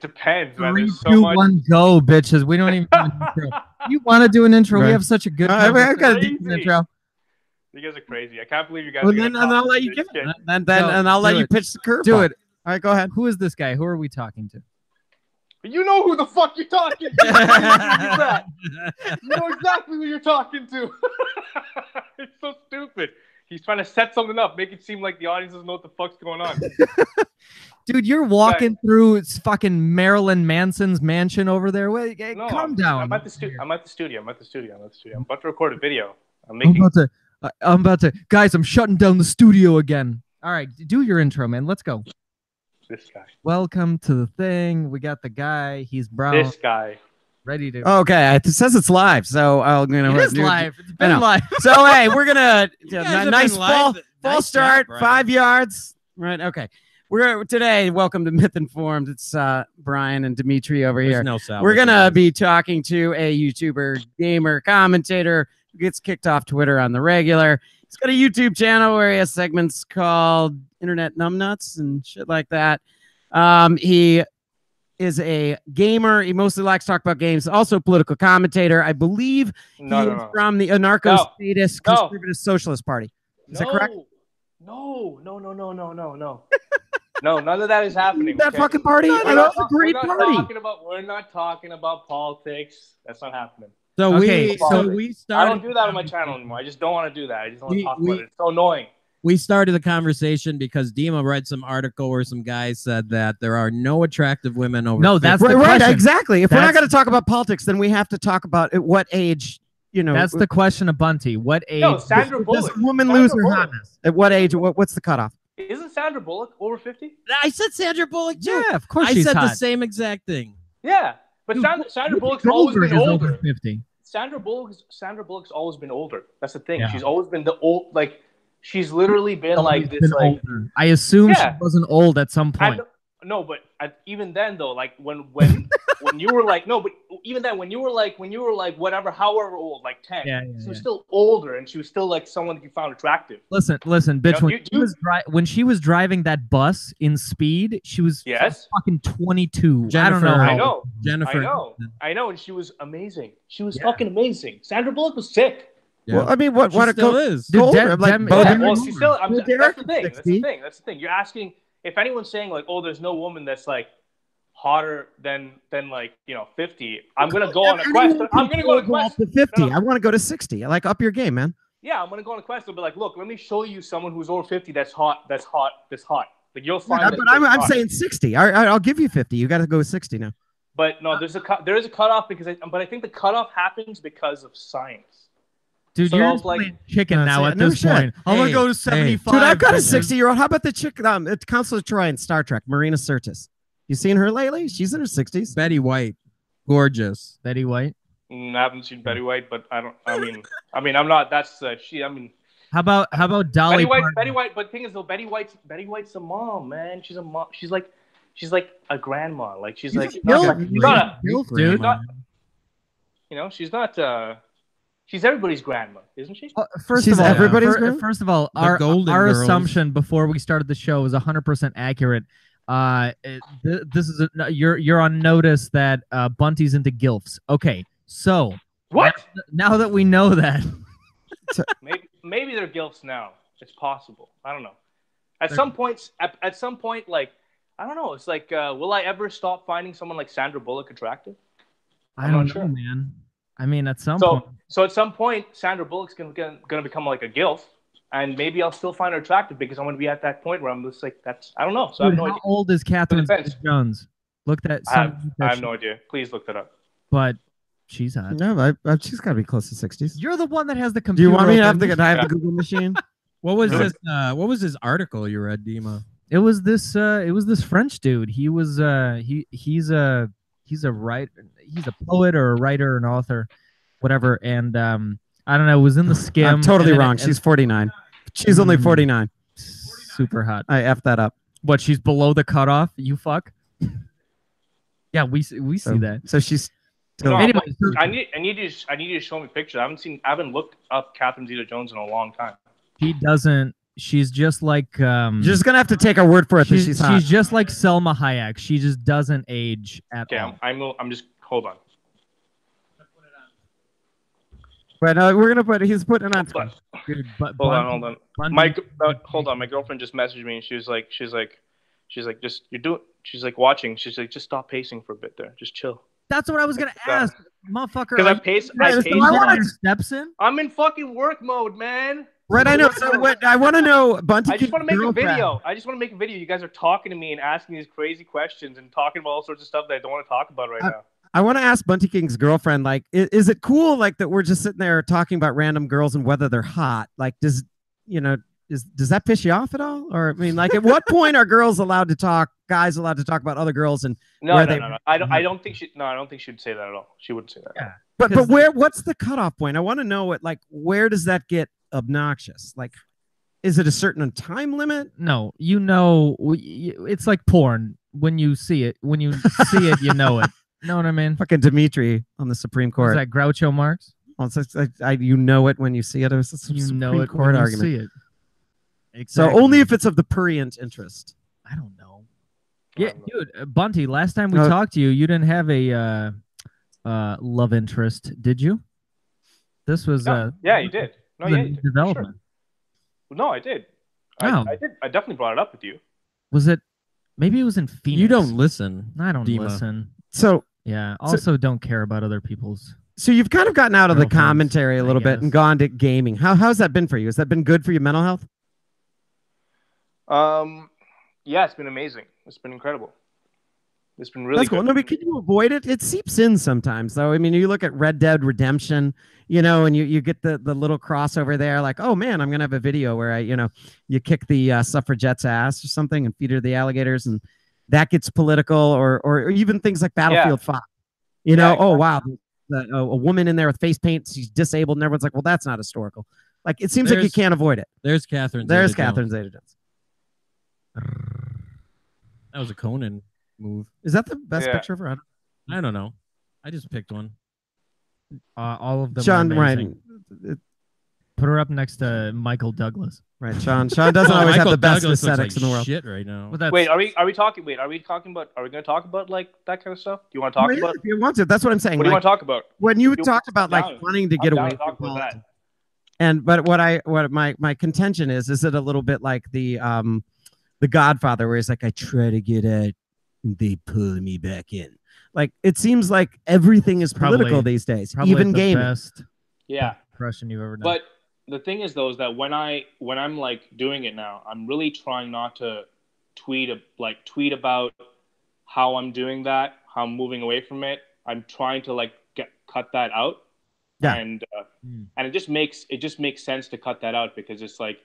depends, man. 3, There's so 2, much. 1, go, bitches. We don't even do an intro. You want to do an intro? Right. We have such a good I've got a decent Crazy. intro. You guys are crazy. I can't believe you guys. Well, are then gonna I'll let you this give it. shit. And I'll let you pitch the curve. Do it. All right, go ahead. Who is this guy? Who are we talking to? You know who the fuck you're talking to. You know exactly who you're talking to. It's so stupid. He's trying to set something up, make it seem like the audience doesn't know what the fuck's going on. Dude, you're walking through fucking Marilyn Manson's mansion over there. Wait, No, calm down. I'm at the studio. I'm about to record a video. I'm about to. Guys, I'm shutting down the studio again. All right, do your intro, man. Let's go. This guy. Welcome to the thing. We got the guy. He's brown. This guy. Ready to. Okay, it says it's live, so I'm gonna. It is live. It's been live. So hey, we're gonna nice been fall start, 5 yards. Right. Okay. We're today. Welcome to Myth Informed. It's Brian and Dimitri over here. No sound. We're gonna be talking to a YouTuber, gamer, commentator who gets kicked off Twitter on the regular. He's got a YouTube channel where he has segments called Internet Numbnuts and shit like that. He is a gamer. He mostly likes to talk about games. Also a political commentator. I believe he's from the anarcho-statist conservative socialist party. Is that correct? No. No, none of that is happening. That fucking party? That's a great party. We're not talking about politics. That's not happening. So Okay, we I started. don't do that on my channel anymore. I just don't want to do that. I just don't want to talk about it. It's so annoying. We started the conversation because Dima read some article where some guy said that there are no attractive women over. No, that's 50. the question. Exactly. If we're not going to talk about politics, then we have to talk about at what age. You know, that's the question of Bunty. What age No, Sandra Bullock. does a woman lose her hotness? At what age? What's the cutoff? Isn't Sandra Bullock over 50? I said Sandra Bullock too. Yeah, of course I she's said hot. the same exact thing. Yeah, but Sandra Bullock's always been Goldberg is older. over 50. Sandra Bullock's always been older. That's the thing. Yeah. She's always been the old, like she's literally been like this. Like older. I assume she wasn't old at some point. no, but even then though, like when you were like but even then when you were like whatever, however old, like 10, she was still older and she was still like someone that you found attractive. Listen, bitch. When she was driving that bus in Speed, she was fucking 22. Jennifer, I don't know. I know. Jennifer. I know, and she was amazing. She was fucking amazing. Sandra Bullock was sick. Yeah. Well, I mean, what it still is. Dude, well, she's still. That's the thing. You're asking if anyone's saying like, oh, there's no woman that's like hotter than like 50. I'm gonna go on a quest. I'm gonna go on a quest to 50. I want to go to 60. I like up your game, man. Yeah, I'm gonna go on a quest. I'll be like, look, let me show you someone who's over 50 that's hot. Like you'll find. Yeah, but I'm saying 60. I'll give you 50. You got to go with 60 now. But no, there is a cutoff because I think the cutoff happens because of science. Dude, so you're playing chicken now at this point. I'm gonna go to 75. Dude, I've got a 60-year-old. How about the chick? It's Counselor Troy in Star Trek, Marina Sirtis. You seen her lately? She's in her 60s. Betty White, gorgeous. Betty White. I haven't seen Betty White, but I mean, I'm not. That's she. I mean, how about Dolly? Betty White. But the thing is, though, Betty White's a mom, man. She's a mom. She's like a grandma. Like she's like she's not. She's everybody's grandma, isn't she? First of all, our assumption before we started the show was 100% accurate. This is you're on notice that Bunty's into gilfs. Okay, so what? Now that we know that, maybe they're gilfs now. It's possible. I don't know. At some point, like I don't know. It's like, will I ever stop finding someone like Sandra Bullock attractive? I don't know, man. I mean, at some point. So at some point, Sandra Bullock's gonna become like a gilf, and maybe I'll still find her attractive because I'm gonna be at that point where I'm just like, I don't know. So I have no idea. How old is Catherine Jones? Look that. I have no idea. Please look that up. But she's hot. No, she's got to be close to 60s. You're the one that has the computer. Do you want me to have the Google machine? What was this? What was this article you read, Dima? It was this French dude. He was he's a writer. He's a poet or a writer, an author, whatever. And I don't know. It was in the skim. I'm totally wrong. She's 49. She's only 49. Super hot. I effed that up. What? She's below the cutoff. You fuck. Yeah, we see that. So she's. No, anyway, I need you to show me pictures. I haven't looked up Catherine Zeta-Jones in a long time. She doesn't She's just like You're just gonna have to take our word for it that she's hot. She's just like Selma Hayek. She just doesn't age at all. I'm just hold on. But we're gonna put. He's putting it on. Dude, hold on. Hold on. My girlfriend just messaged me and she's like, just you're doing. She's like watching. She's like, just stop pacing for a bit there. Just chill. That's what I was gonna ask, motherfucker. Because I pace. Steps in. I'm in fucking work mode, man. Right, I know. So what I want to know, Bunty. I just want to make a video. You guys are talking to me and asking these crazy questions and talking about all sorts of stuff that I don't want to talk about right now. I want to ask Bunty King's girlfriend, like, is it cool, like, that we're just sitting there talking about random girls and whether they're hot? Like, does that piss you off at all? Or, I mean, like, at what point are guys allowed to talk about other girls? And no. I don't think she would say that at all. She wouldn't say that. Yeah. But what's the cutoff point? I want to know where does that get obnoxious? Like, is it a certain time limit? No, it's like porn. When you see it, you know it. Know what I mean? Fucking Dimitri on the Supreme Court. Is that Groucho Marx? Well, it's you know it when you see it. It was a Supreme Court argument. You see it. Exactly. So only if it's of the prurient interest. I don't know. Yeah, dude, Bunty. Last time we talked to you, you didn't have a love interest, did you? This was yeah, you did. No, yeah, you did. Development. Sure. No, I did. Oh. I did. I definitely brought it up with you. Was it? Maybe it was in Phoenix. You don't listen. I don't listen. So yeah. Also, don't care about other people's. So you've kind of gotten out of the commentary a little bit and gone to gaming. How's that been for you? Has that been good for your mental health? Yeah, it's been amazing. It's been incredible. It's been really cool. good. No, but can you avoid it? It seeps in sometimes, though. I mean, you look at Red Dead Redemption, and you get the little crossover there, like, oh man, I'm gonna have a video where you kick the suffragettes' ass or something and feed her the alligators, and that gets political, or even things like Battlefield 5. Exactly. Oh wow, a woman in there with face paint, she's disabled, and everyone's like, well, that's not historical. Like, it seems like you can't avoid it. There's Catherine. Catherine Zeta-Jones. That was a Conan move. Is that the best picture ever? I don't know. I just picked one. All of them. Sean, right? Put her up next to Michael Douglas. Right, Sean. Sean doesn't always have the best aesthetics in the world. Shit right now. Wait, are we talking? Wait, are we going to talk about like that kind of stuff? Do you want to talk about? If you want to, that's what I'm saying. What do you want to talk about? When you talked about wanting to get away from politics. But what my contention is it a little bit like the Godfather, where he's like, I try to get out and they pull me back in. Like, it seems like everything is political these days, even gaming. Best impression you've ever done. But the thing is, though, is that when I'm like doing it now, I'm really trying not to tweet about how I'm doing that, how I'm moving away from it. I'm trying to cut that out. Yeah. And it just makes sense to cut that out, because it's like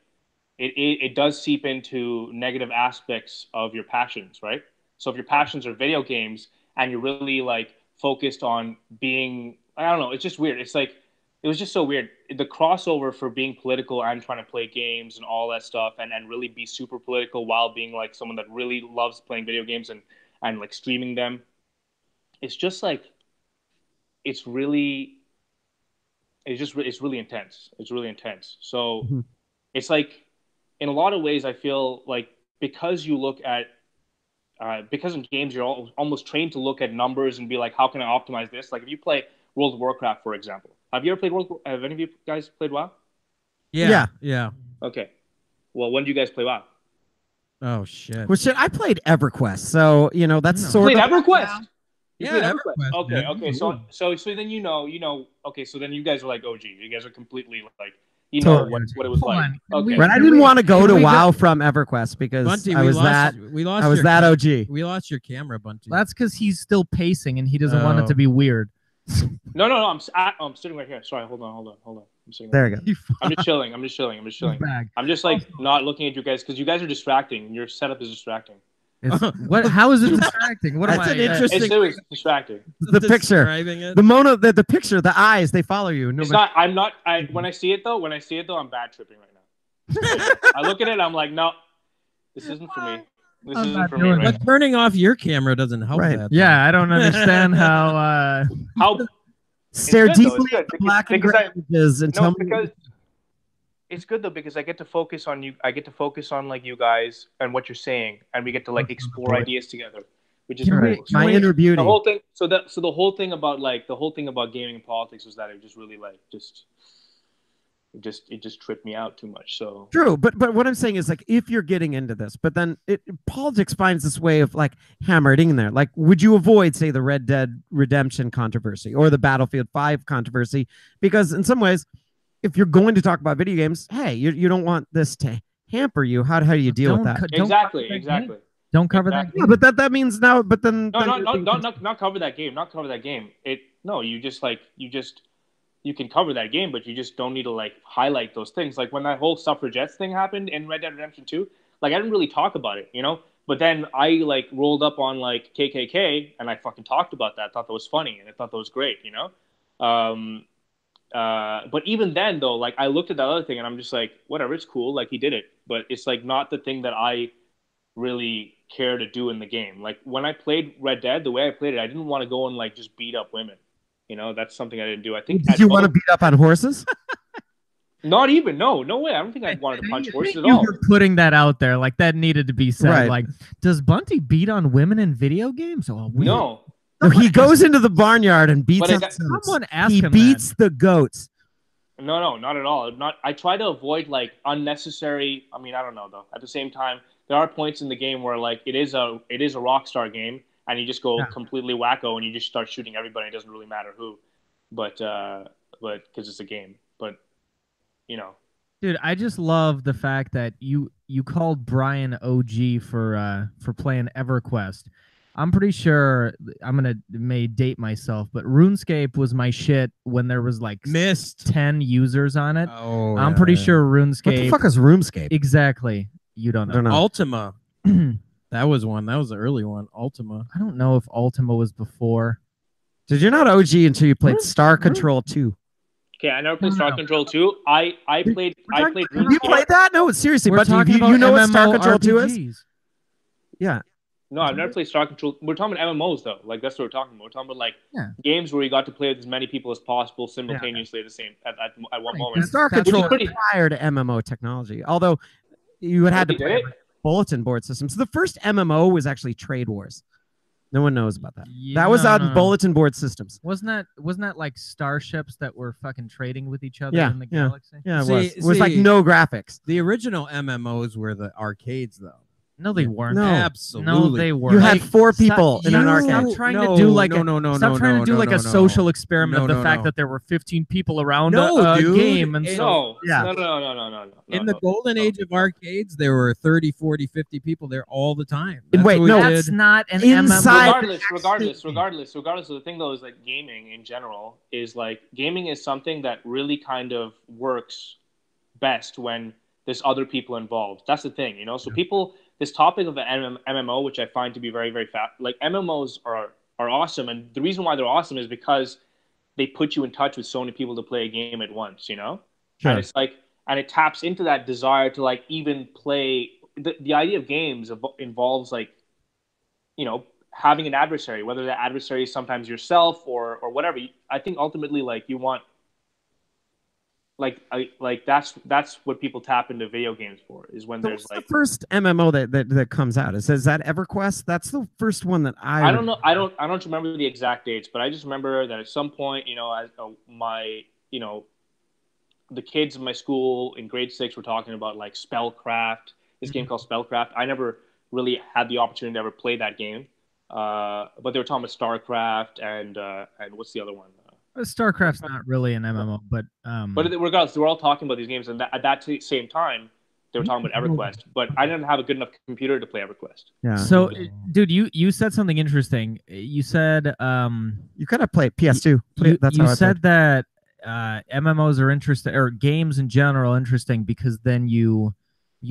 it does seep into negative aspects of your passions, right? So if your passions are video games and you're really like focused on being, I don't know, it's just weird. It's like, it was just so weird. The crossover for being political and trying to play games and all that stuff and really be super political while being like someone that really loves playing video games and like streaming them. It's just like, it's really intense. It's really intense. So it's like, in a lot of ways, I feel like because you look at, because in games, you're almost trained to look at numbers and be like, how can I optimize this? Like if you play World of Warcraft, for example. Have you ever played have any of you guys played WoW? Yeah. Okay. Well, when do you guys play WoW? Oh, shit. Well, shit, I played EverQuest. So, that's sort of... EverQuest? Yeah, EverQuest. Okay. So then okay, so then you guys are like OG. You guys are completely like, what it was like. Okay. Right, I didn't want to go to WoW from EverQuest because Bunty, I was that OG. We lost your camera, Bunty. That's because he's still pacing and he doesn't want it to be weird. No. I'm sitting right here. Sorry, hold on. I'm sitting there. You go. I'm just chilling. I'm just like not looking at you guys because you guys are distracting. Your setup is distracting. How is it distracting? That's an interesting. It's distracting. The picture, the picture, the eyes, they follow you. It's not. I'm not. When I see it though, I'm bad tripping right now. I look at it. I'm like, no, this isn't for me. This isn't for me. But turning off your camera doesn't help that. Yeah, I don't understand how. How stare deeply at the black and gray images and tell me. It's good though because I get to focus on you. I get to focus on like you guys and what you're saying, and we get to like explore ideas together, which is cool. My inner beauty. The whole thing. So the whole thing about gaming and politics was that it just really like it just tripped me out too much. So true, but what I'm saying is like if you're getting into this, but then politics finds this way of like hammering in there. Like, would you avoid, say, the Red Dead Redemption controversy or the Battlefield 5 controversy? Because in some ways, if you're going to talk about video games, hey, you don't want this to hamper you. How do you deal with that? Exactly. Don't cover that game. Yeah, but that means now. But then not cover that game. Not cover that game. You can cover that game, but you just don't need to like highlight those things. Like when that whole suffragettes thing happened in Red Dead Redemption 2, like I didn't really talk about it, you know. But then I like rolled up on like KKK and I fucking talked about that. I thought that was funny and I thought that was great, you know. But even then though, like I looked at that other thing and I'm just like, whatever, it's cool. Like he did it, but it's like not the thing that I really care to do in the game. Like when I played Red Dead, the way I played it, I didn't want to go and like just beat up women. You know, that's something I didn't do. I think. Did you want to beat up on horses? Not even. No way. I don't think I wanted to punch horses at all. You're putting that out there, like that needed to be said. Right. Like, does Bunty beat on women in video games? Oh, no. He goes into the barnyard and beats up. Someone asked him. He beats the goats. No, not at all. I try to avoid like unnecessary. I mean, I don't know though. At the same time, there are points in the game where like it is a Rockstar game. And you just go completely wacko and you just start shooting everybody. It doesn't really matter who, but because it's a game. But you know, dude, I just love the fact that you called Brian OG for playing EverQuest. I'm pretty sure may date myself, but RuneScape was my shit when there was like 10 users on it. Oh, I'm pretty sure RuneScape. What the fuck is RuneScape? Exactly. You don't know. Ultima. That was one. That was the early one. Ultima. I don't know if Ultima was before. Did you not OG until you played Star Control 2? Okay, I never played Star Control 2. I played RuneScape. You played that? No, seriously. But you know what Star Control 2 is? Yeah. No, I've never played Star Control. We're talking about MMOs though. Like that's what we're talking about. We're talking about like games where you got to play with as many people as possible simultaneously at the same at one moment. Star Control prior to MMO technology, although you had to play bulletin board system. So the first MMO was actually Trade Wars. No one knows about that. That was on bulletin board systems. Wasn't that like starships that were fucking trading with each other in the galaxy? Yeah, it was like no graphics. The original MMOs were the arcades, though. No, they weren't. No, absolutely. No, they weren't. You had 4 people in an arcade. Stop trying to do like a social experiment of the fact that there were 15 people around a game. And no. In the golden age of arcades, there were 30, 40, 50 people there all the time. That's not an MMO. Regardless of the thing though is like gaming in general is like gaming is something that really kind of works best when there's other people involved. That's the thing, you know. So this topic of an MMO, which I find to be very, very like MMOs are awesome, and the reason why they're awesome is because they put you in touch with so many people to play a game at once, you know. Sure. And it's like, and it taps into that desire to like even play. The idea of games involves like, you know, having an adversary, whether that adversary is sometimes yourself or whatever. I think ultimately, like you want. Like that's what people tap into video games for is when there's like the first MMO that comes out. Is that EverQuest? That's the first one that I don't know. I don't remember the exact dates, but I just remember that at some point, you know, the kids in my school in grade 6 were talking about like Spellcraft, this game called Spellcraft. I never really had the opportunity to ever play that game, but they were talking about StarCraft and what's the other one? StarCraft's not really an MMO, but regardless, they were all talking about these games, and at that same time, they were talking about EverQuest. But I didn't have a good enough computer to play EverQuest. Yeah. So, dude, you said something interesting. You said you gotta play PS2. You said that MMOs are interesting, or games in general interesting, because then you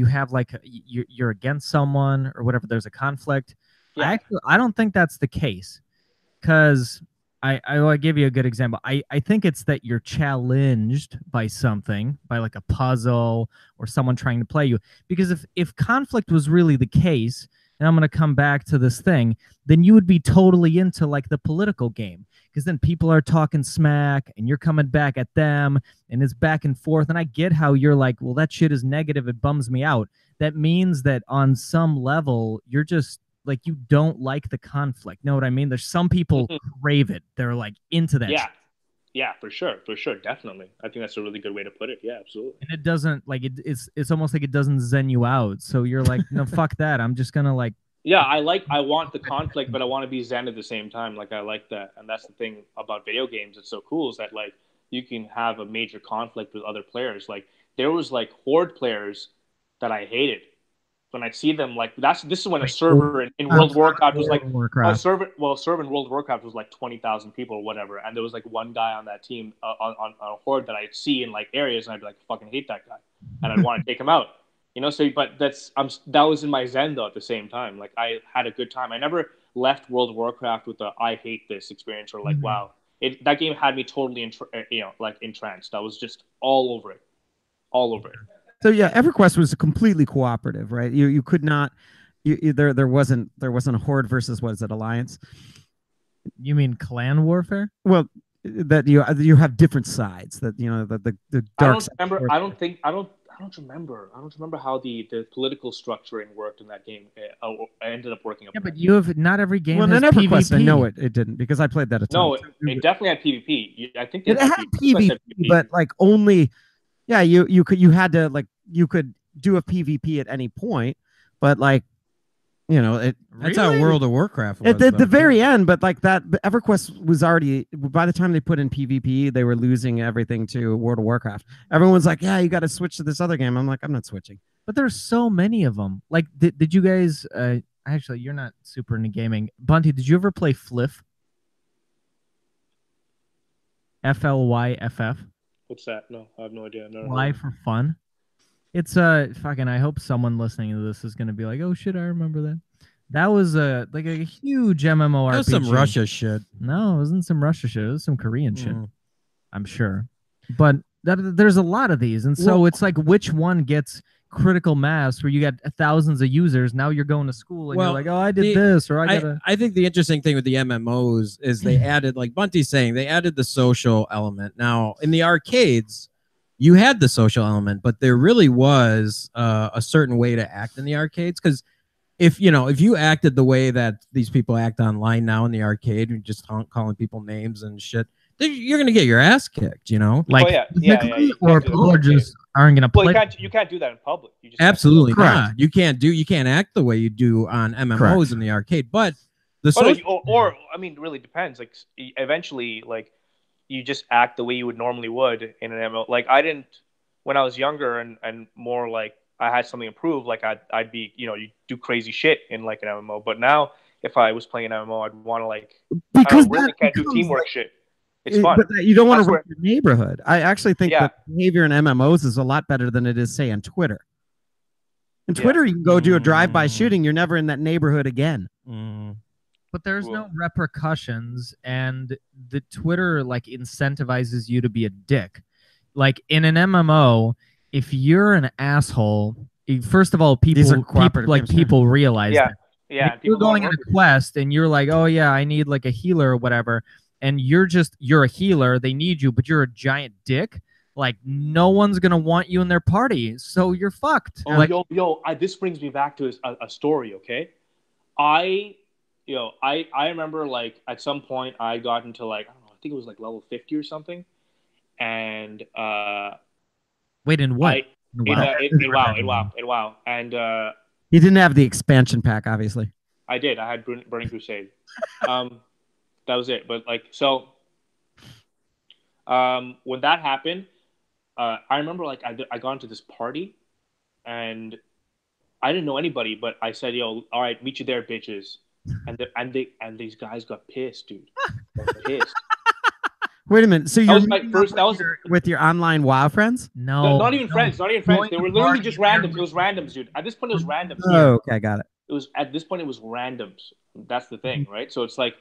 have like you're against someone or whatever. There's a conflict. Yeah. I don't think that's the case, because. I'll give you a good example. I think it's that you're challenged by something, by like a puzzle or someone trying to play you. Because if conflict was really the case, and I'm going to come back to this thing, then you would be totally into like the political game, because then people are talking smack and you're coming back at them and it's back and forth. And I get how you're like, well, that shit is negative. It bums me out. That means that on some level, you're just like, you don't like the conflict. Know what I mean? There's some people crave it. They're like into that. Yeah. Yeah, for sure, definitely. I think that's a really good way to put it. Yeah, absolutely. And it doesn't like it's almost like it doesn't zen you out. So you're like, no, fuck that. I'm just gonna like. Yeah, I want the conflict, but I want to be zen at the same time. Like I like that, and that's the thing about video games. It's so cool is that like you can have a major conflict with other players. Like there was like horde players that I hated. When I see them, like this is when a server in World of Warcraft was like a server in World of Warcraft was like 20,000 people or whatever, and there was like one guy on that team on a horde that I'd see in like areas, and I'd be like, fucking hate that guy, and I'd want to take him out, you know. So, but that was in my zen though at the same time. Like I had a good time. I never left World of Warcraft with a I hate this experience or like wow, that game had me totally entranced. I was just all over it. So yeah, EverQuest was completely cooperative, right? You could not, there wasn't a horde versus what is it, alliance? You mean clan warfare? Well, that you have different sides. That the dark. I don't remember how the political structuring worked in that game. Ended up working. Yeah, but you have not every game. Well, has in EverQuest, PvP. I know it didn't because I played that a ton. No, it definitely had PvP. I think it had PvP, but like only. Yeah, you could do a PvP at any point, but like, that's how World of Warcraft was. At the very end, but like that EverQuest was already, by the time they put in PvP, they were losing everything to World of Warcraft. Everyone's like, yeah, you got to switch to this other game. I'm like, I'm not switching. But there's so many of them. Like, did you guys? Actually, you're not super into gaming. Bunty, did you ever play Flyff? FLYFF. What's that? No, I have no idea. Fly for fun. It's fucking. I hope someone listening to this is gonna be like, oh shit, I remember that. That was like a huge MMORPG. That was some Russia shit. No, it wasn't some Russia shit. It was some Korean shit. I'm sure. But there's a lot of these, and so it's like, which one gets critical mass where you got thousands of users? Now you're going to school and you're like, oh, I did this, or I think the interesting thing with the MMOs is they added, like Bunty's saying, they added the social element. Now in the arcades, you had the social element, but there really was a certain way to act in the arcades, because if you acted the way that these people act online now in the arcade, and just calling people names and shit, you're gonna get your ass kicked, like, or people just aren't gonna play. Well, you can't do that in public. You just absolutely not. You can't act the way you do on MMOs in the arcade. But or I mean, it really depends. Like eventually, like you just act the way you would normally would in an MMO. Like I didn't when I was younger and more like I had something to prove. Like I'd be you do crazy shit in like an MMO. But now if I was playing an MMO, I'd want to like because really can't do teamwork shit. It's fun. But you don't want to ruin your neighborhood. I actually think that behavior in MMOs is a lot better than it is, say, on Twitter. On Twitter, you can go do a drive-by shooting. You're never in that neighborhood again. But there's no repercussions, and the Twitter like incentivizes you to be a dick. Like in an MMO, if you're an asshole, first of all, people realize that. Yeah, if you're going on a quest and you're like, oh yeah, I need like a healer or whatever, and you're a healer, they need you, but you're a giant dick, like no one's gonna want you in their party, so you're fucked. This brings me back to a story, okay? I remember like at some point I got into like, I don't know, I think it was like level 50 or something, and wait, in what? In WoW, and you didn't have the expansion pack, obviously. I did. I had Burning Crusade. That was it. But like, so when that happened, I remember like I got into this party, and I didn't know anybody, but I said, "Yo, all right, meet you there, bitches." And these guys got pissed, dude. Pissed. Wait a minute. So you're with your online WoW friends? No, not even friends. Not even friends. They were literally just randoms. It was randoms, dude. At this point, it was randoms. Oh, okay, got it. It was at this point it was randoms. That's the thing, right? So it's like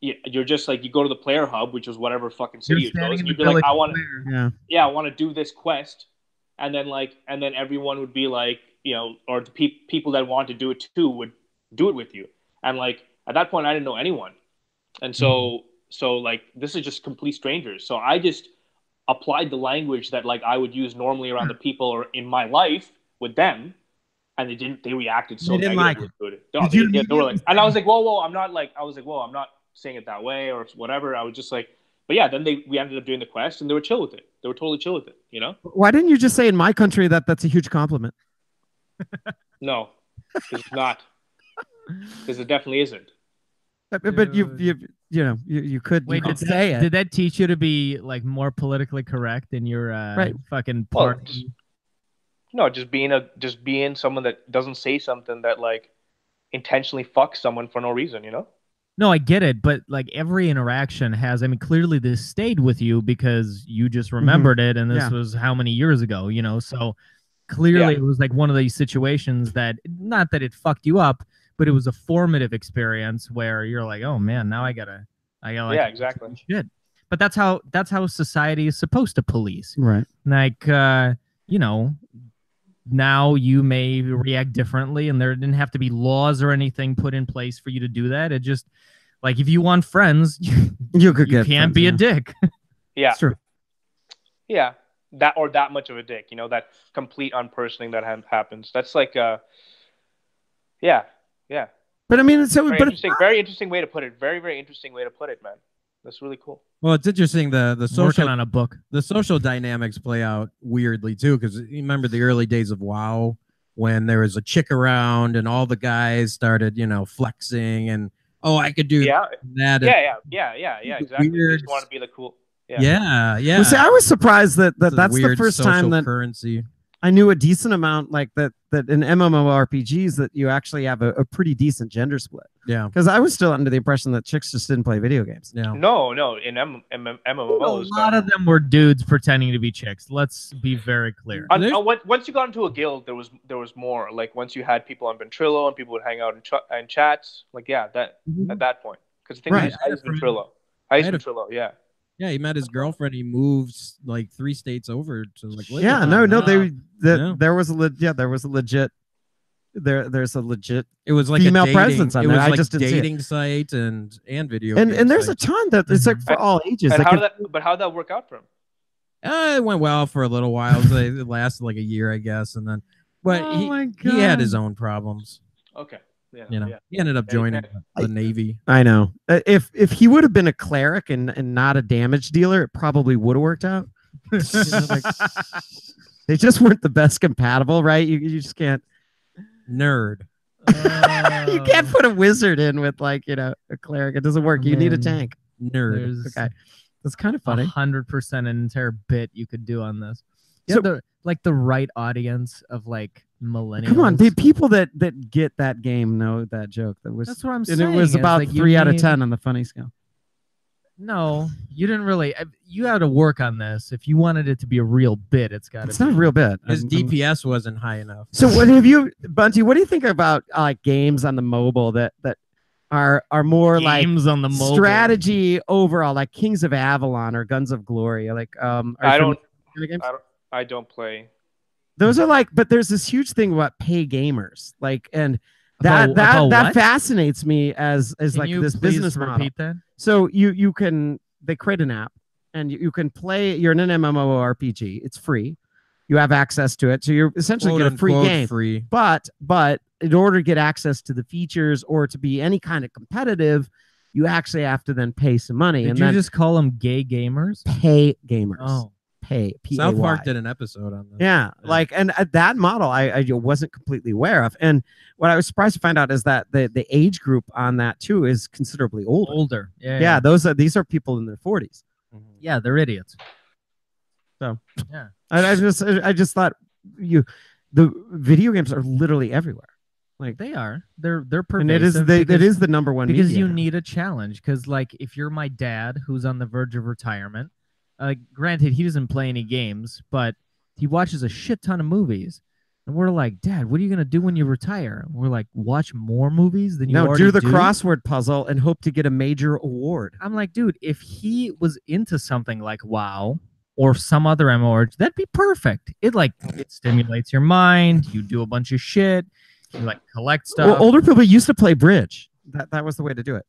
you're just like you go to the player hub, which is whatever fucking city you go, and you'd be like, I want to, I want to do this quest, and then everyone would be like, or the people that want to do it too would do it with you. And like at that point, I didn't know anyone, and so like this is just complete strangers. So I just applied the language that like I would use normally around the people or in my life with them, and they reacted so negatively to it. No, they were like, and I was like, whoa, I'm not like, I was like, whoa, I'm not saying it that way or whatever. I was just like, but yeah, then we ended up doing the quest and they were chill with it. They were totally chill with it, you know? Why didn't you just say in my country that's a huge compliment? No, it's not. Because it definitely isn't. But you could say it. Did that teach you to be like more politically correct in your fucking party? Just being someone that doesn't say something that like intentionally fucks someone for no reason, you know? No, I get it, but like every interaction has, I mean, clearly this stayed with you because you just remembered it, and this was how many years ago, you know? So clearly it was like one of these situations that, not that it fucked you up, but it was a formative experience where you're like, oh man, now I gotta like, exactly. Shit. But that's how society is supposed to police. Right. Like, you know, now you may react differently, and there didn't have to be laws or anything put in place for you to do that. It just, like, if you want friends, you can't be a dick. Yeah. It's true. Yeah. That much of a dick, you know, that complete unpersoning that happens. That's like, yeah. But I mean, very interesting way to put it. Very, very interesting way to put it, man. That's really cool. Well, it's interesting the social working on a book. The social dynamics play out weirdly too, because you remember the early days of WoW when there was a chick around and all the guys started, you know, flexing and I could do that. Yeah. Exactly. You just want to be the cool. Yeah. Well, see, I was surprised that's the first time that currency. I knew a decent amount like that in MMORPGs that you actually have a pretty decent gender split. Yeah. Because I was still under the impression that chicks just didn't play video games. Yeah. No. In MMOs, a lot of them were dudes pretending to be chicks. Let's be very clear. Once you got into a guild, there was more. Like once you had people on Ventrilo and people would hang out in chats. Like at that point, because I used Ventrilo. Yeah. Yeah, he met his girlfriend. He moves like 3 states over to like. There was a legit. There's a legit. It was like female a dating, presence on it there. was I like just didn't dating site and video. And there's a ton that it's like for all ages. And like how'd that work out for him? It went well for a little while. It lasted like a year, I guess, and then. But he had his own problems. Okay. Yeah, you know, he ended up joining the Navy. I know. If he would have been a cleric and not a damage dealer, it probably would have worked out. They just weren't the best compatible, right? You just can't. Nerd. You can't put a wizard in with a cleric. It doesn't work. You need a tank. Nerd. Okay, that's kind of funny. 100% an entire bit you could do on this. So, the right audience of like millennials. Come on, the people that get that game know that joke. That's what I'm saying. And it was about like 3 out of 10 on the funny scale. No, you didn't really. You had to work on this. If you wanted it to be a real bit, it's not a real bit. His DPS wasn't high enough. So Bunty? What do you think about games on the mobile that are more games on the mobile strategy overall, like Kings of Avalon or Guns of Glory? I don't play. Those are but there's this huge thing about pay gamers, and that fascinates me as like this business model. Repeat that? So they create an app and you can play. You're in an MMORPG. It's free. You have access to it, so you're essentially getting a free game. Free. But in order to get access to the features or to be any kind of competitive, you actually have to then pay some money. Did you just call them gay gamers? Pay gamers. Oh. Pay. P-A-Y. South Park did an episode on this. Yeah. And that model I wasn't completely aware of. And what I was surprised to find out is that the age group on that too is considerably older. Yeah. These are people in their 40s. Yeah, they're idiots. So yeah, I just thought the video games are literally everywhere. Like they are. They're pervasive. And it is the number one because media. You need a challenge. Because like if you're my dad who's on the verge of retirement. Granted, he doesn't play any games, but he watches a shit ton of movies. And we're like, Dad, what are you going to do when you retire? And we're like, watch more movies than you already do? Do the crossword puzzle and hope to get a major award. I'm like, dude, if he was into something like WoW or some other MMORPG, that'd be perfect. It stimulates your mind. You do a bunch of shit. You like collect stuff. Well, older people used to play bridge. That was the way to do it.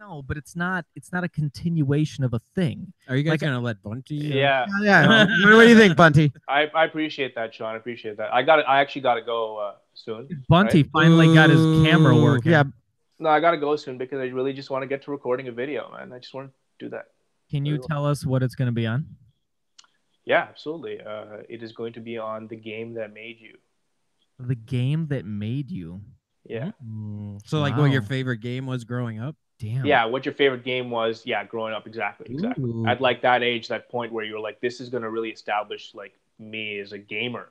No, but it's not a continuation of a thing. Are you guys gonna let Bunty? Yeah. Yeah. What do you think, Bunty? I appreciate that, Sean. I appreciate that. I actually gotta go soon. Bunty finally got his camera working. Yeah. No, I gotta go soon because I really just want to get to recording a video, man. I just want to do that. Can you tell us what it's going to be on? Yeah, absolutely. It is going to be on the game that made you. The game that made you. Yeah. So like what your favorite game was growing up? Damn. Yeah, what your favorite game was? Yeah, growing up, exactly. Ooh. At like that age, that point where you're like, this is gonna really establish like me as a gamer,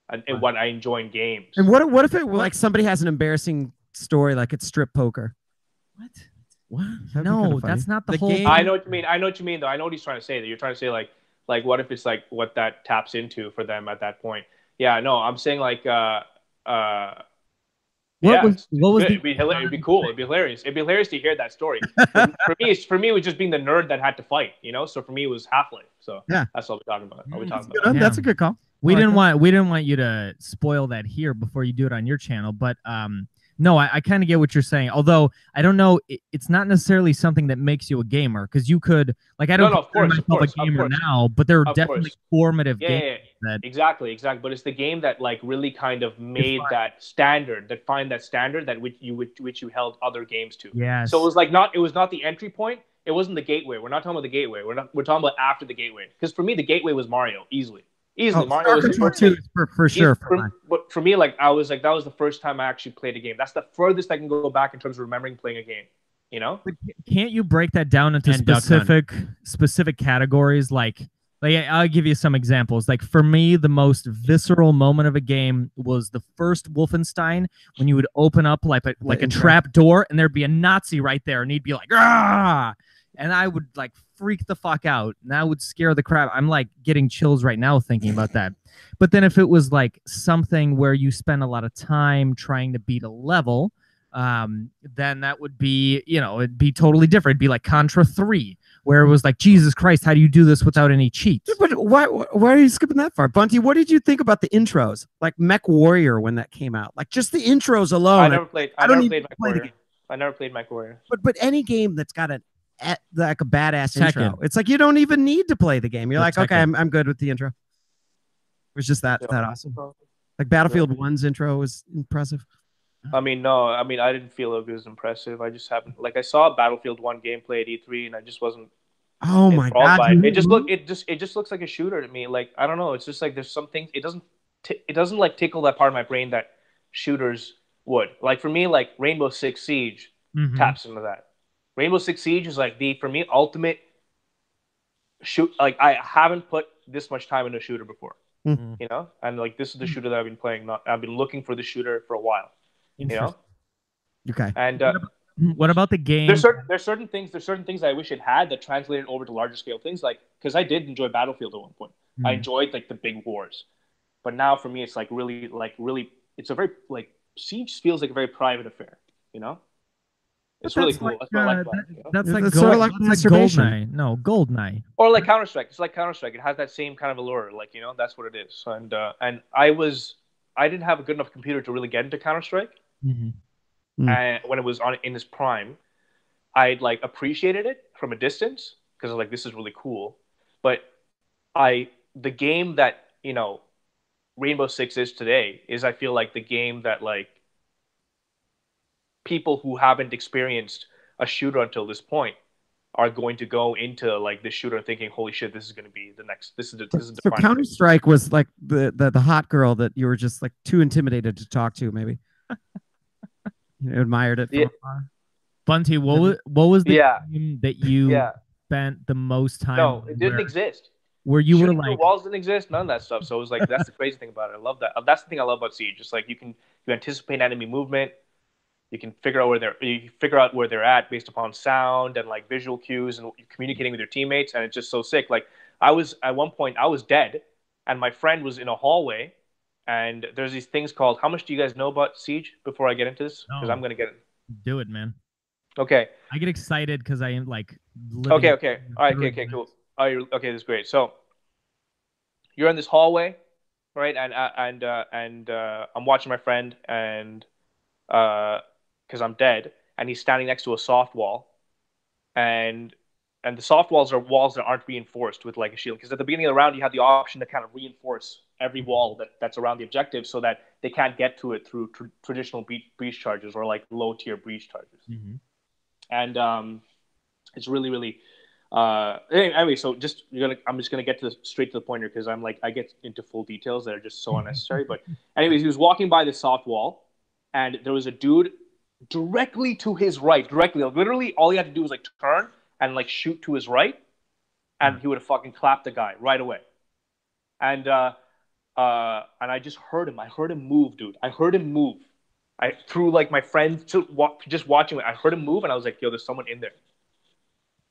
and what I enjoy in games. And what if it like somebody has an embarrassing story, like it's strip poker? What? No, that's not the whole game. I know what you mean. I know what you mean, though. I know what he's trying to say. That you're trying to say like what if it's like what that taps into for them at that point? Yeah, no, I'm saying like What was it'd be cool. It'd be hilarious. It'd be hilarious to hear that story. For me, it was just being the nerd that had to fight, you know. So for me, it was Half-Life. So yeah, that's what we're talking about. That's a good call. We didn't want you to spoil that here before you do it on your channel, but no, I kind of get what you're saying. Although I don't know, it's not necessarily something that makes you a gamer, because you could like I don't consider myself a gamer now, but there are definitely formative games. Exactly. But it's the game that like really kind of made that standard, that which you held other games to. Yeah. So it was not the entry point. It wasn't the gateway. We're not talking about the gateway. We're talking about after the gateway. Because for me, the gateway was Mario, easily. Mario was for sure. But for me, like I was like that was the first time I actually played a game. That's the furthest I can go back in terms of remembering playing a game. You know? But can't you break that down into specific categories? Like I'll give you some examples. Like for me, the most visceral moment of a game was the first Wolfenstein, when you would open up like a trap door and there'd be a Nazi right there, and he'd be like, "Ah!" And I would like freak the fuck out, and that would scare the crap. I'm like getting chills right now thinking about that. But then if it was like something where you spend a lot of time trying to beat a level, then that would be, it'd be totally different. It'd be like Contra 3, where it was like, Jesus Christ, how do you do this without any cheats? But why are you skipping that far? Bunty, what did you think about the intros? Like Mech Warrior when that came out? Like just the intros alone. I never played Mech Warrior. I never played Mech Warrior. But any game that's got like a badass intro, it's like you don't even need to play the game. You're like, okay, I'm good with the intro. It was just that awesome. Like Battlefield 1's intro was impressive. I mean, I didn't feel it was impressive. I just happened, like, I saw Battlefield 1 gameplay at E3, and I just wasn't. Oh my god! It just looks like a shooter to me. Like, I don't know. It's just like there's some things. It doesn't like tickle that part of my brain that shooters would. Like for me, like Rainbow Six Siege taps into that. Rainbow Six Siege is like for me ultimate shoot. Like I haven't put this much time into a shooter before, you know. And like this is the shooter that I've been playing. I've been looking for the shooter for a while. You know. Okay. And what about the game? There's certain things I wish it had that translated over to larger scale things. Like because I did enjoy Battlefield at one point. I enjoyed like the big wars, but now for me it's like really it's a very like Siege feels like a very private affair. You know. It's really cool. That's like sort of like Goldeneye. No, Goldeneye. Or like Counter-Strike. It's like Counter-Strike. It has that same kind of allure. Like, you know, that's what it is. And I didn't have a good enough computer to really get into Counter-Strike. And when it was in its prime, I like appreciated it from a distance because like this is really cool. But the game that, you know, Rainbow Six is today is I feel like the game that like people who haven't experienced a shooter until this point are going to go into like the shooter thinking, holy shit, this is going to be the next. This is the so Counter-Strike was like the hot girl that you were just like too intimidated to talk to, maybe. You admired it. From afar. Bunty, what was the game that you spent the most time? No, it didn't exist. Where you Shooting were like walls didn't exist, none of that stuff. So it was like that's the crazy thing about it. I love that. That's the thing I love about Siege. Just like you anticipate enemy movement. You can figure out where they're at based upon sound and like visual cues and communicating with your teammates, and it's just so sick. Like at one point I was dead, and my friend was in a hallway, and there's these things called. How much do you guys know about Siege before I get into this? Because I'm gonna get it. Do it, man. Okay. I get excited because I am like. Okay. All right. Okay. Cool. Okay. This is great. So you're in this hallway, right? And I'm watching my friend, and because I'm dead, and he's standing next to a soft wall, and the soft walls are walls that aren't reinforced with like a shield. Because at the beginning of the round, you have the option to kind of reinforce every wall that's around the objective so that they can't get to it through traditional breach charges or like low tier breach charges. Mm-hmm. And it's really really. Anyway, so I'm just gonna get straight to the point here because I get into full details that are just so unnecessary. But anyways, he was walking by this soft wall, and there was a dude directly to his right, literally all he had to do was like turn and like shoot to his right, and he would have fucking clapped the guy right away. And I just heard him. I heard him move, dude. I heard him move. I through like my friend just watching it. I heard him move, and I was like, "Yo, there's someone in there."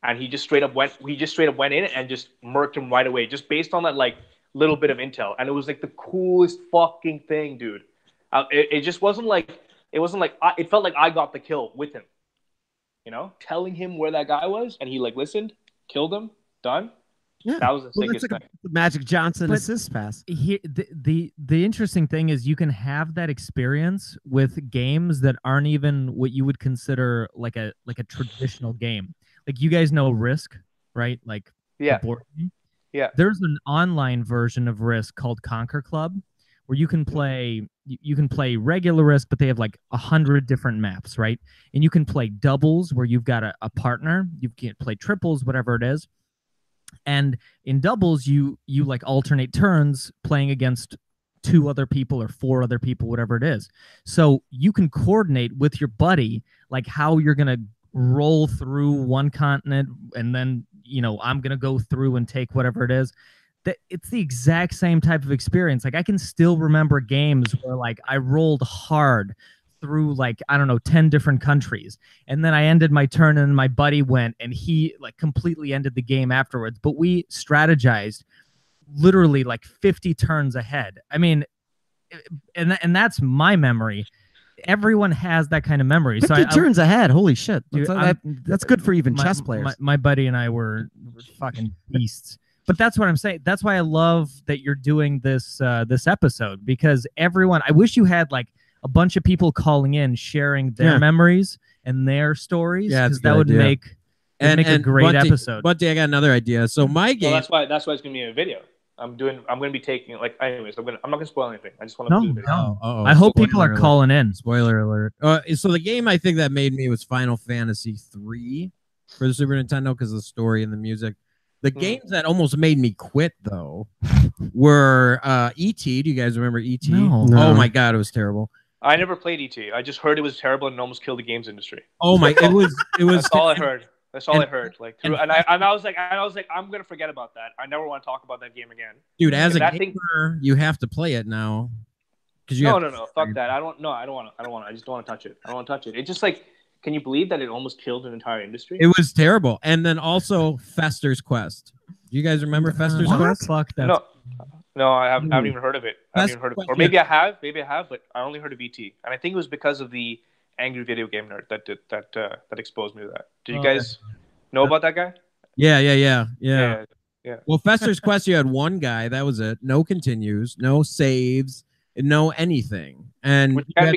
And he just straight up went in and just murked him right away, just based on that like little bit of intel. And it was like the coolest fucking thing, dude. It just wasn't like it felt like I got the kill with him, you know, telling him where that guy was, and he like listened, killed him, done. Yeah, that was the sickest thing. Magic Johnson assist pass. The interesting thing is you can have that experience with games that aren't even what you would consider like a traditional game. Like you guys know Risk, right? Like yeah, the board game. Yeah. There's an online version of Risk called Conquer Club, where you can play regular Risk, but they have like 100 different maps, right? And you can play doubles where you've got a partner. You can play triples, whatever it is. And in doubles, you like alternate turns playing against 2 other people or 4 other people, whatever it is. So you can coordinate with your buddy like how you're gonna roll through one continent, and then I'm gonna go through and take whatever it is. That it's the exact same type of experience. Like I can still remember games where like I rolled hard through like I don't know 10 different countries, and then I ended my turn and my buddy went and he like completely ended the game afterwards. But we strategized literally like 50 turns ahead. I mean, and that's my memory. Everyone has that kind of memory. 50 turns ahead. Holy shit. Dude, that's good for even chess players. My buddy and I were fucking beasts. But that's what I'm saying. That's why I love that you're doing this this episode, because everyone, I wish you had like a bunch of people calling in, sharing their memories and their stories, because that would make a great episode. Bunty, I got another idea. So my game. Well, that's why it's gonna be a video. I'm going to be taking like. Anyways, I'm not gonna spoil anything. I just want to do the video. I hope people are calling in. Spoiler alert. So the game I think that made me was Final Fantasy 3 for the Super Nintendo because of the story and the music. The games that almost made me quit though were E.T. Do you guys remember E.T.? No. Oh my god, it was terrible. I never played E.T. I just heard it was terrible and almost killed the games industry. Oh my, it was. That's all I heard. That's all I heard. Like, and I was like, I'm gonna forget about that. I never want to talk about that game again. Dude, as a gamer, you have to play it now. No. Fuck that. I don't want to. I just don't want to touch it. I don't want to touch it. It's just like, can you believe that it almost killed an entire industry? It was terrible. And then also Fester's Quest. Do you guys remember Fester's Quest? Fuck that. No, I haven't even heard of it. Or maybe I have, but I only heard of E.T. And I think it was because of the angry video game nerd that exposed me to that. Do you guys know about that guy? Yeah. Well, Fester's Quest, you had one guy. That was it. No continues, no saves, no anything. And which can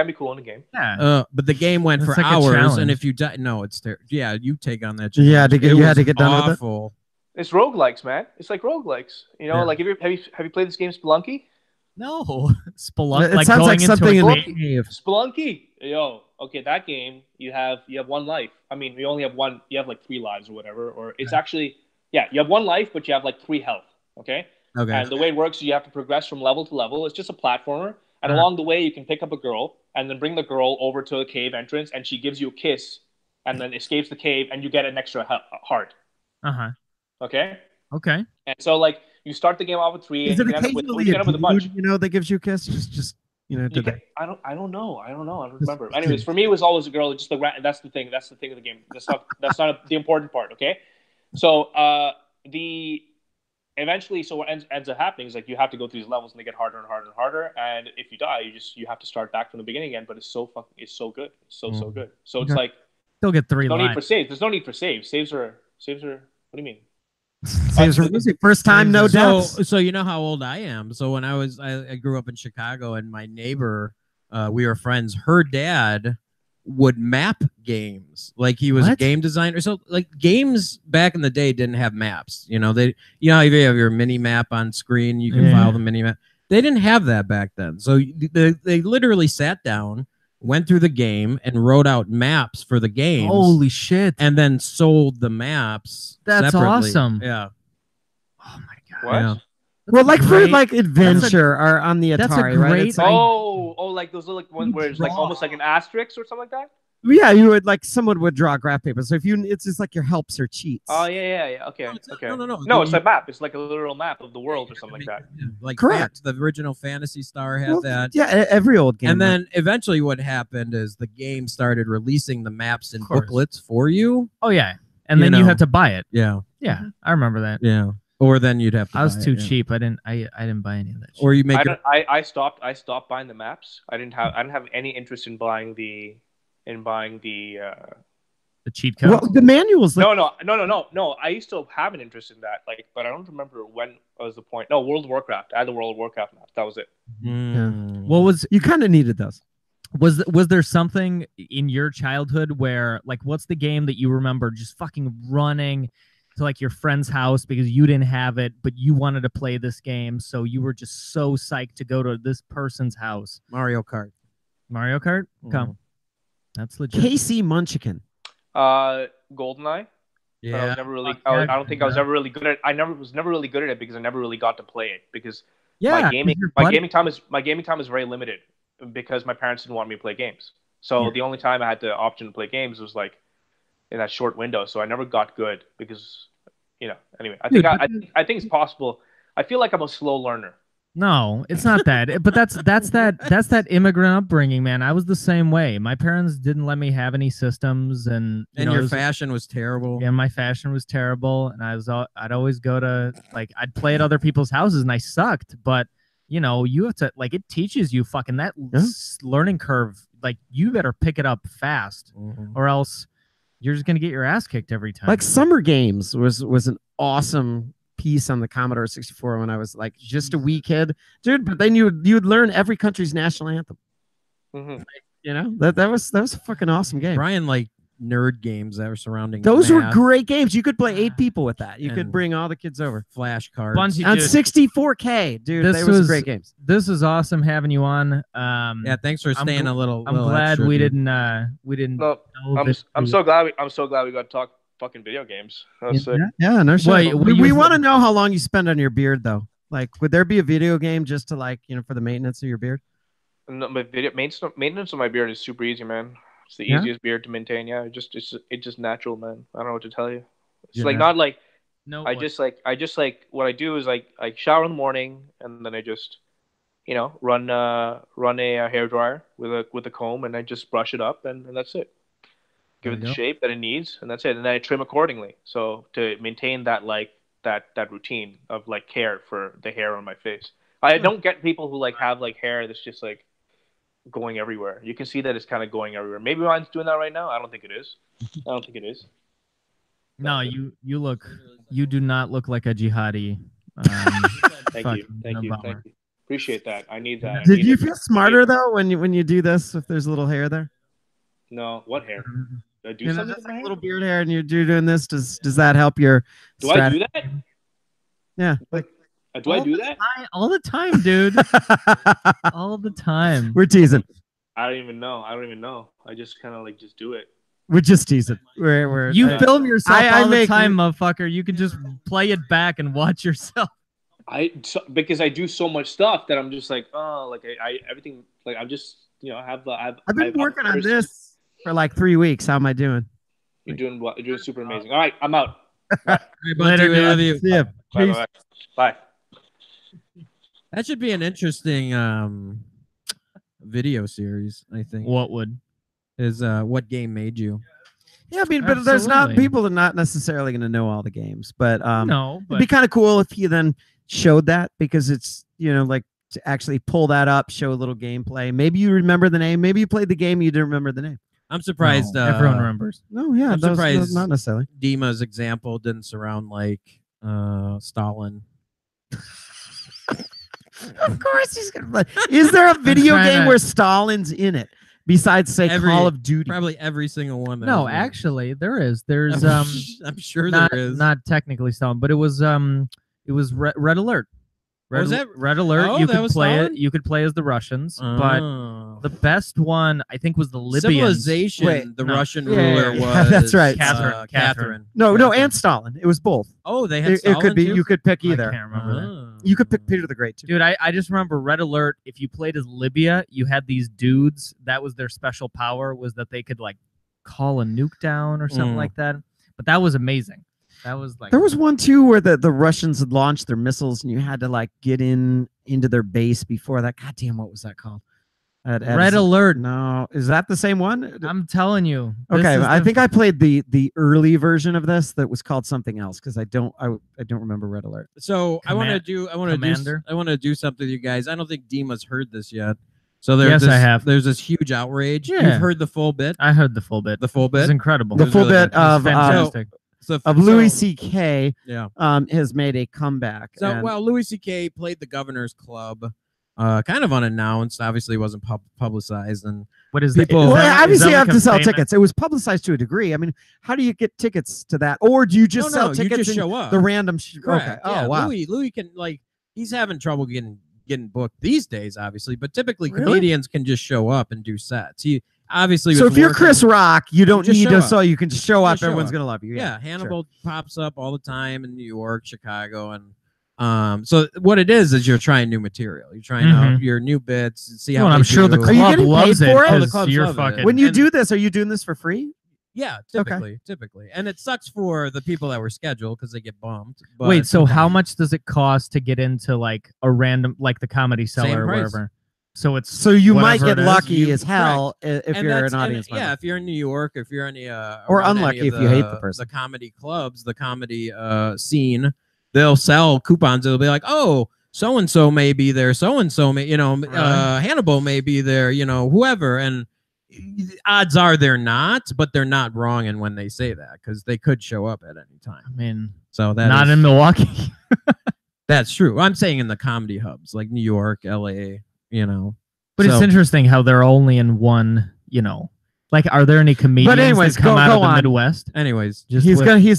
be cool in the game. Yeah. But the game went for hours, and if you die, no, it's terrible. Yeah, you take on that. You had to get done with it. It's roguelikes, man. It's like roguelikes. You know, like have you played this game Spelunky? No, Spelunky. It sounds like something in the Spelunky. Yo, okay, that game. You have 1 life. I mean, you only have one. You have like 3 lives or whatever. Or it's actually you have 1 life, but you have like 3 health. Okay. Okay. And the way it works is you have to progress from level to level. It's just a platformer, and along the way you can pick up a girl and then bring the girl over to a cave entrance, and she gives you a kiss, and then escapes the cave, and you get an extra heart. Okay. And so like you start the game off with 3, and you end up with a bunch. You know, that gives you a kiss. Just I don't know. I don't remember. Anyways, for me, it was always a girl. Just that's the thing. That's the thing of the game. That's not the important part. Okay. So eventually, so what ends up happening is like you have to go through these levels, and they get harder and harder and harder. And if you die, you have to start back from the beginning again. But it's so good. It's so good. So it's like still get 3 no lives. need for saves. There's no need for saves. Saves are. What do you mean? First time, no deaths. So you know how old I am. So when I grew up in Chicago, and my neighbor, we were friends. Her dad would map games, like he was a game designer. So like games back in the day didn't have maps. You know how you have your mini map on screen. You can file the mini map. They didn't have that back then. So they literally sat down, went through the game, and wrote out maps for the game. Holy shit! And then sold the maps. That's separately. Awesome. Yeah. Oh my god. What? Yeah. Well, like for like adventure or on the Atari, that's a great, right? It's like those are like ones where it's like almost like an asterisk or something like that. Yeah, you would like someone would draw graph paper. So if it's just like your helps or cheats. Oh yeah. Okay. No. No, it's a map. It's like a literal map of the world or something like that. Like correct. The original Phantasy Star had that. Yeah, every old game. And then eventually, what happened is the game started releasing the maps in booklets for you. Oh yeah, and then you had to buy it. Yeah. Yeah, I remember that. Yeah. Or then you'd have to. I was too cheap. I didn't buy any of that shit. Or you make. I stopped buying the maps. I didn't have any interest in buying the cheat code. Well, the manuals. Like... No. I used to have an interest in that, like, but I don't remember when was the point. No, World of Warcraft. I had the World of Warcraft maps. That was it. Yeah. What was you kind of needed those? Was there something in your childhood where, like, what's the game that you remember just fucking running to like your friend's house because you didn't have it, but you wanted to play this game, so you were just so psyched to go to this person's house? Mario Kart. Mario Kart? Come. That's legit. Casey Munchkin. GoldenEye. Yeah. I was never really. I don't think I was ever really good at. I was never really good at it because I never really got to play it because my gaming time is very limited because my parents didn't want me to play games. So the only time I had the option to play games was like in that short window. So I never got good because, anyway, I think it's possible. I feel like I'm a slow learner. No, it's not that. But that's that immigrant upbringing, man. I was the same way. My parents didn't let me have any systems, and your fashion was terrible. Yeah, my fashion was terrible, and I'd always go to I'd play at other people's houses, and I sucked. But you have to it teaches you fucking that learning curve. Like you better pick it up fast, or else you're just gonna get your ass kicked every time. Like Summer Games was an awesome piece on the Commodore 64 when I was like just a wee kid, dude. But then you would learn every country's national anthem. That was a fucking awesome game. Brian like nerd games that were surrounding those were great games. You could play 8 people with that. You could bring all the kids over. Flashcards on 64K, dude. They were great games. This is awesome having you on. Yeah, thanks for staying a little. I'm glad we didn't. No, I'm so glad we got to talk fucking video games. Yeah, no shit. We want to know how long you spend on your beard, though. Like, would there be a video game just to for the maintenance of your beard? No, my maintenance of my beard is super easy, man. It's the easiest beard to maintain. Yeah, it's just natural, man. I don't know what to tell you. It's not like no. I just what I do is I shower in the morning and then I just run a hair dryer with a comb and I just brush it up and that's it. Give it the shape that it needs, and that's it. And then I trim accordingly. So to maintain that that routine of care for the hair on my face. I don't get people who have hair that's just going everywhere. You can see that it's kind of going everywhere. Maybe mine's doing that right now. I don't think it is. No, you do not look like a jihadi. Thank you. Appreciate that. I need that. Did you feel smarter though when you do this? If there's a little hair there? No, what hair? Do I do something with my hair? Little beard hair, and you're doing this. Does that help your? I do that? Yeah. Do I do that? All the time, dude. All the time. We're teasing. I don't even know. I just kind of just do it. We're just teasing. You film yourself all the time, motherfucker. You can just play it back and watch yourself. Because I do so much stuff that I'm just everything I'm just I've been working on this for 3 weeks. How am I doing? You're doing what? You're doing super amazing. All right, I'm out. Later, we love you. Yeah. Bye. That should be an interesting video series, I think. What would? Is what game made you? Yeah, I mean, but there's not people are not necessarily going to know all the games, but no, it'd be kind of cool if you then showed that because it's to actually pull that up, show a little gameplay. Maybe you remember the name. Maybe you played the game and you didn't remember the name. I'm surprised. Everyone remembers. No, yeah, I'm surprised not necessarily. Dima's example didn't surround Stalin. Of course he's gonna. Is there a video game where Stalin's in it besides say Call of Duty? Probably every single one. No, actually, there is. There's I'm sure not, there is. Not technically Stalin, but it was Red Alert. Was that Red Alert? Oh, you could play Stalin? it. You could play as the Russians, but the best one I think was the Libyans. Civilization. Russian ruler was. That's right, Catherine. No, and Stalin. It was both. Oh, they had. It could be. Too? You could pick either. I can't remember that. You could pick Peter the Great too. Dude, I just remember Red Alert. If you played as Libya, you had these dudes. That was their special power, was that they could like call a nuke down or something like that. But that was amazing. That was like. There was one too where the Russians had launched their missiles and you had to like get into their base before that. God damn, what was that called? Red Alert. No, is that the same one? I'm telling you. Okay, I think I played the early version of this that was called something else because I don't remember Red Alert. So I want to do something, you guys. I don't think Dima's heard this yet. So there's I have. There's this huge outrage. Yeah. You've heard the full bit. I heard the full bit. The full bit. It's incredible. The full bit of fantastic. Louis C.K. Yeah. Has made a comeback. So Louis C.K. played the Governor's Club. Kind of unannounced, obviously wasn't publicized, and what is people? Obviously, you have to sell tickets. It was publicized to a degree. I mean, how do you get tickets to that, or do you just sell tickets? You just show up. The random. Okay. Yeah, oh wow. Louis can he's having trouble getting booked these days, obviously, but typically comedians can just show up and do sets. He obviously. So if you're Chris Rock, you don't need to sell. You can just show up. Show Everyone's up. Gonna love you. Yeah. Hannibal pops up all the time in New York, Chicago, and. So what it is you're trying new material. You're trying out your new bits. See how. I'm sure the club loves it. The club's you're love fucking. it. When you do this, are you doing this for free? Yeah, typically, and it sucks for the people that were scheduled because they get bumped. But wait, so how much does it cost to get into like a random, like the Comedy Cellar or whatever? So it's you might get lucky as hell if you're an audience member. Yeah, if you're in New York, if you're any or unlucky if you hate the person. The comedy clubs, the comedy scene. They'll sell coupons. It'll be like, oh, so and so may be there. So and so may, Hannibal may be there. Whoever. And odds are they're not, but they're not wrong in when they say that because they could show up at any time. I mean, so that not in Milwaukee. That's true. I'm saying in the comedy hubs like New York, LA. But it's interesting how they're only in one. Like, are there any comedians that come out of the Midwest? Anyways, he's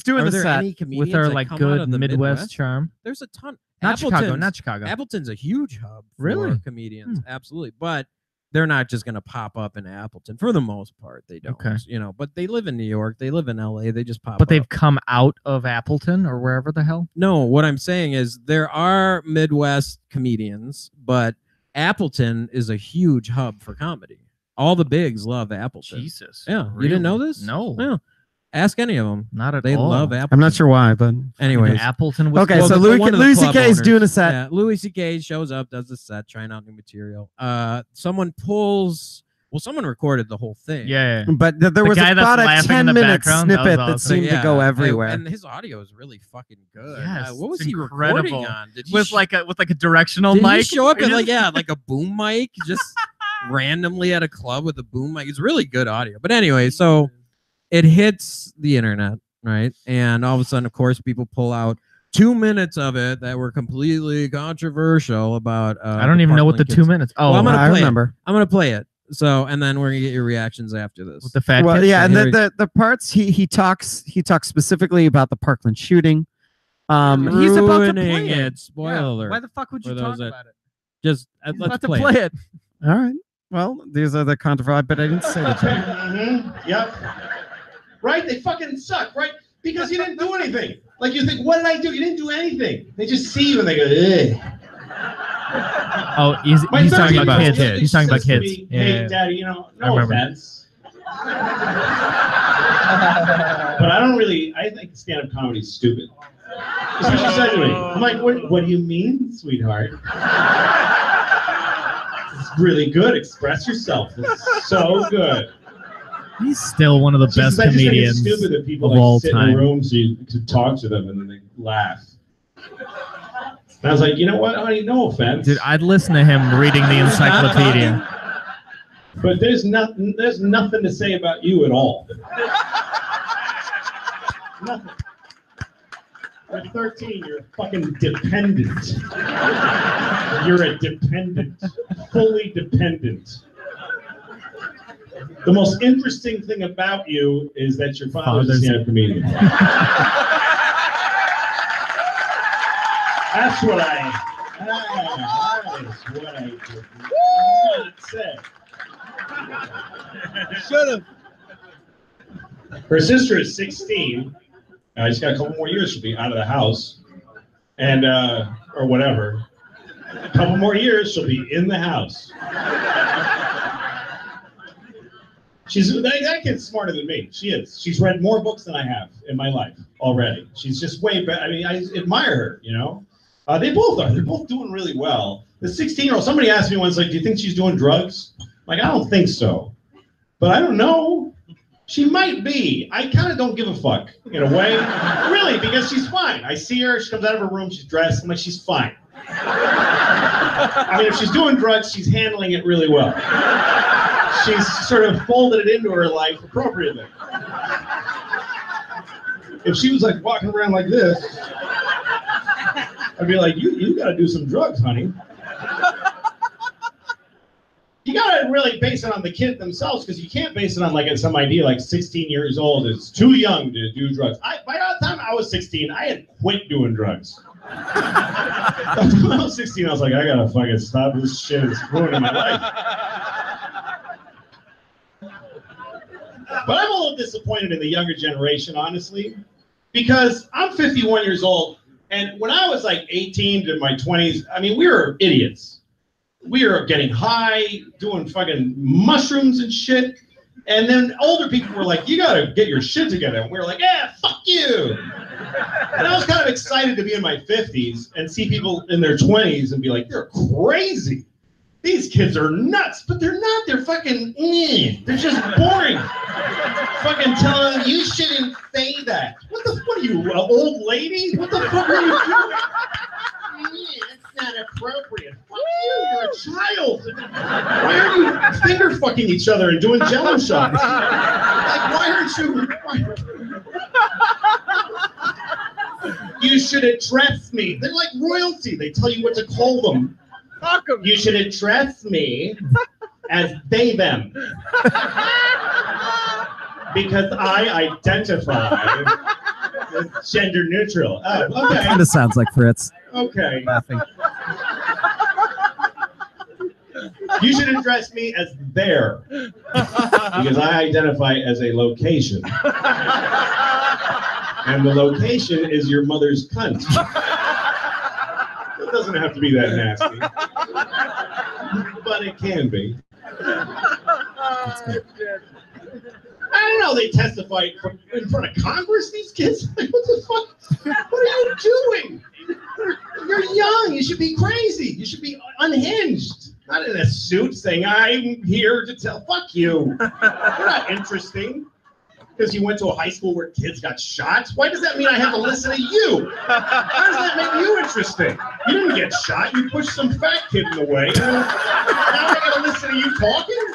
doing the set with their like good Midwest charm. There's a ton. Not Chicago. Appleton's a huge hub really for comedians, absolutely. But they're not just gonna pop up in Appleton for the most part. They don't, But they live in New York. They live in LA. They just pop. But they've come out of Appleton or wherever the hell. No, what I'm saying is there are Midwest comedians, but Appleton is a huge hub for comedy. All the bigs love Appleton. Jesus. Yeah. Really? You didn't know this? No. Yeah. Ask any of them. Not at they all. They love Appleton. I'm not sure why, but anyways. Appleton was okay, so Louis C.K. is doing a set. Yeah, Louis C.K. shows up, does the set, trying out new material. Someone recorded the whole thing. Yeah. But there was about a 10-minute snippet that seemed to go everywhere. And his audio is really fucking good. Yes, what was he recording on? With like a directional mic? Did he show up like a boom mic? Just randomly at a club with a boom mic. It's really good audio. But anyway, so it hits the internet, right? And all of a sudden, of course, people pull out 2 minutes of it that were completely controversial about I don't even know what the 2 minutes. Oh, well, I remember. I'm gonna play it. So, and then we're gonna get your reactions after this. With the fat kids? Yeah, and the parts he talks specifically about the Parkland shooting. He's about to play it. Spoiler alert. Why the fuck would you talk about it? Just let's play it. All right. Well, these are the controversial, but I didn't say that. Yep. Right? They fucking suck, right? Because you didn't do anything. Like you think, what did I do? You didn't do anything. They just see you and they go, ugh. Oh, he's talking about kids. He's talking about kids. Hey, Daddy, no offense. But I think stand-up comedy is stupid. That's what she said to me. I'm like, what do you mean, sweetheart? It's really good. Express yourself. It's so good. He's still one of the best comedians it's stupid that people of all sit time. In rooms to talk to them and then they laugh. And I was like, you know what, honey? No offense. Dude, I'd listen to him reading the encyclopedia. But there's nothing to say about you at all. Nothing. At 13, you're fucking dependent. You're a dependent. Fully dependent. The most interesting thing about you is that your father's a stand-up comedian. That's what I did not say. Should have. Her sister is 16. She's got a couple more years. She'll be out of the house, and or whatever. A couple more years, she'll be in the house. That kid's smarter than me. She is. She's read more books than I have in my life already. She's just way better. I mean, I admire her. You know, they both are. They're both doing really well. The 16-year-old. Somebody asked me once, like, "Do you think she's doing drugs?" Like, I don't think so, but I don't know. She might be. I kind of don't give a fuck in a way, really, because she's fine. I see her. She comes out of her room. She's dressed. I'm like, she's fine. I mean, if she's doing drugs, she's handling it really well. She's sort of folded it into her life appropriately. If she was like walking around like this, I'd be like, you got to do some drugs, honey. You got to really base it on the kid themselves, because you can't base it on like some idea like 16 years old is too young to do drugs. By the time I was 16, I had quit doing drugs. When I was 16, I was like, I got to fucking stop this shit. It's ruining my life. But I'm a little disappointed in the younger generation, honestly, because I'm 51 years old, and when I was like 18 to my 20s, I mean, we were idiots. We were getting high, doing fucking mushrooms and shit, and then older people were like, you gotta get your shit together, and we were like, yeah, fuck you. And I was kind of excited to be in my 50s and see people in their 20s and be like, they're crazy. These kids are nuts, but they're not. They're fucking, they're just boring. Fucking telling them, you shouldn't say that. What are you, an old lady? What the fuck are you doing? It's not appropriate. Fuck you, you're a child. Why are you finger fucking each other and doing jello shots? Like, why aren't you? You should address me. They're like royalty. They tell you what to call them. Fuck them. You should address me as they, them. Because I identify as gender neutral. Oh, okay. Kind of sounds like Fritz. Okay. Laughing. You should address me as there. Because I identify as a location. And the location is your mother's cunt. It doesn't have to be that nasty. But it can be. I don't know, they testified in front of Congress, these kids? Like, what the fuck? What are you doing? You're young, you should be crazy. You should be unhinged. Not in a suit saying, I'm here to tell, fuck you. You're not interesting. Because you went to a high school where kids got shot? Why does that mean I have to listen to you? How does that make you interesting? You didn't get shot, you pushed some fat kid in the way. Now I gotta listen to you talking?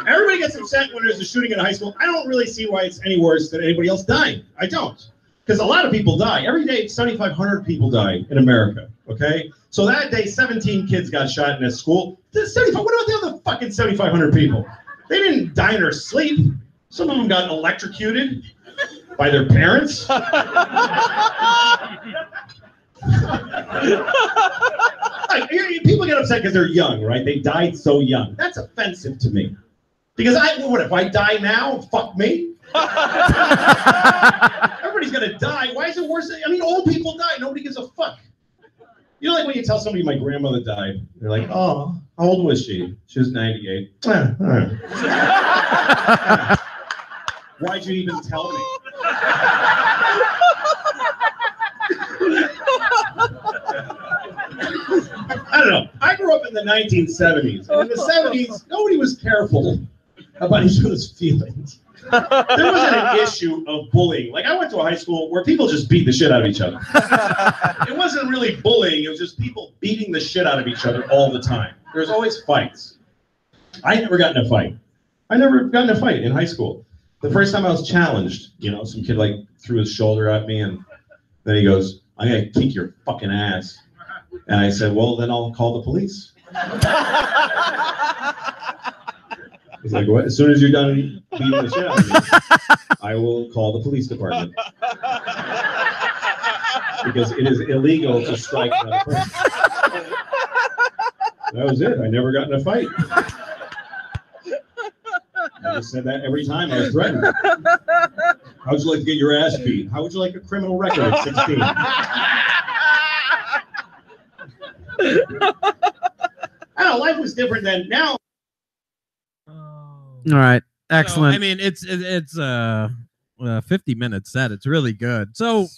Everybody gets upset when there's a shooting in a high school. I don't really see why it's any worse than anybody else dying. I don't. Because a lot of people die. Every day, 7,500 people die in America, okay? So that day, 17 kids got shot in a school. What about the other fucking 7,500 people? They didn't die in their sleep. Some of them got electrocuted by their parents. Like, people get upset because they're young, right? They died so young. That's offensive to me. Because what if I die now? Fuck me. Everybody's gonna die. Why is it worse? I mean, old people die. Nobody gives a fuck. You know, like when you tell somebody my grandmother died, they're like, oh, how old was she? She was 98. Why'd you even tell me? I don't know. I grew up in the 1970s. And in the 70s, nobody was careful about each other's feelings. There wasn't an issue of bullying. Like, I went to a high school where people just beat the shit out of each other. It wasn't really bullying. It was just people beating the shit out of each other all the time. There was always fights. I never got in a fight. I never got in a fight in high school. The first time I was challenged, you know, some kid like threw his shoulder at me, and then he goes, "I'm gonna kick your fucking ass." And I said, "Well, then I'll call the police." He's like, "What? As soon as you're done beating the shit out of me, I will call the police department." Because it is illegal to strike another person. That was it. I never got in a fight. I just said that every time I was threatened. How would you like to get your ass beat? How would you like a criminal record at 16? I don't know, life was different then. Now. All right. Excellent. So, I mean, it's 50 minutes set. It's really good. So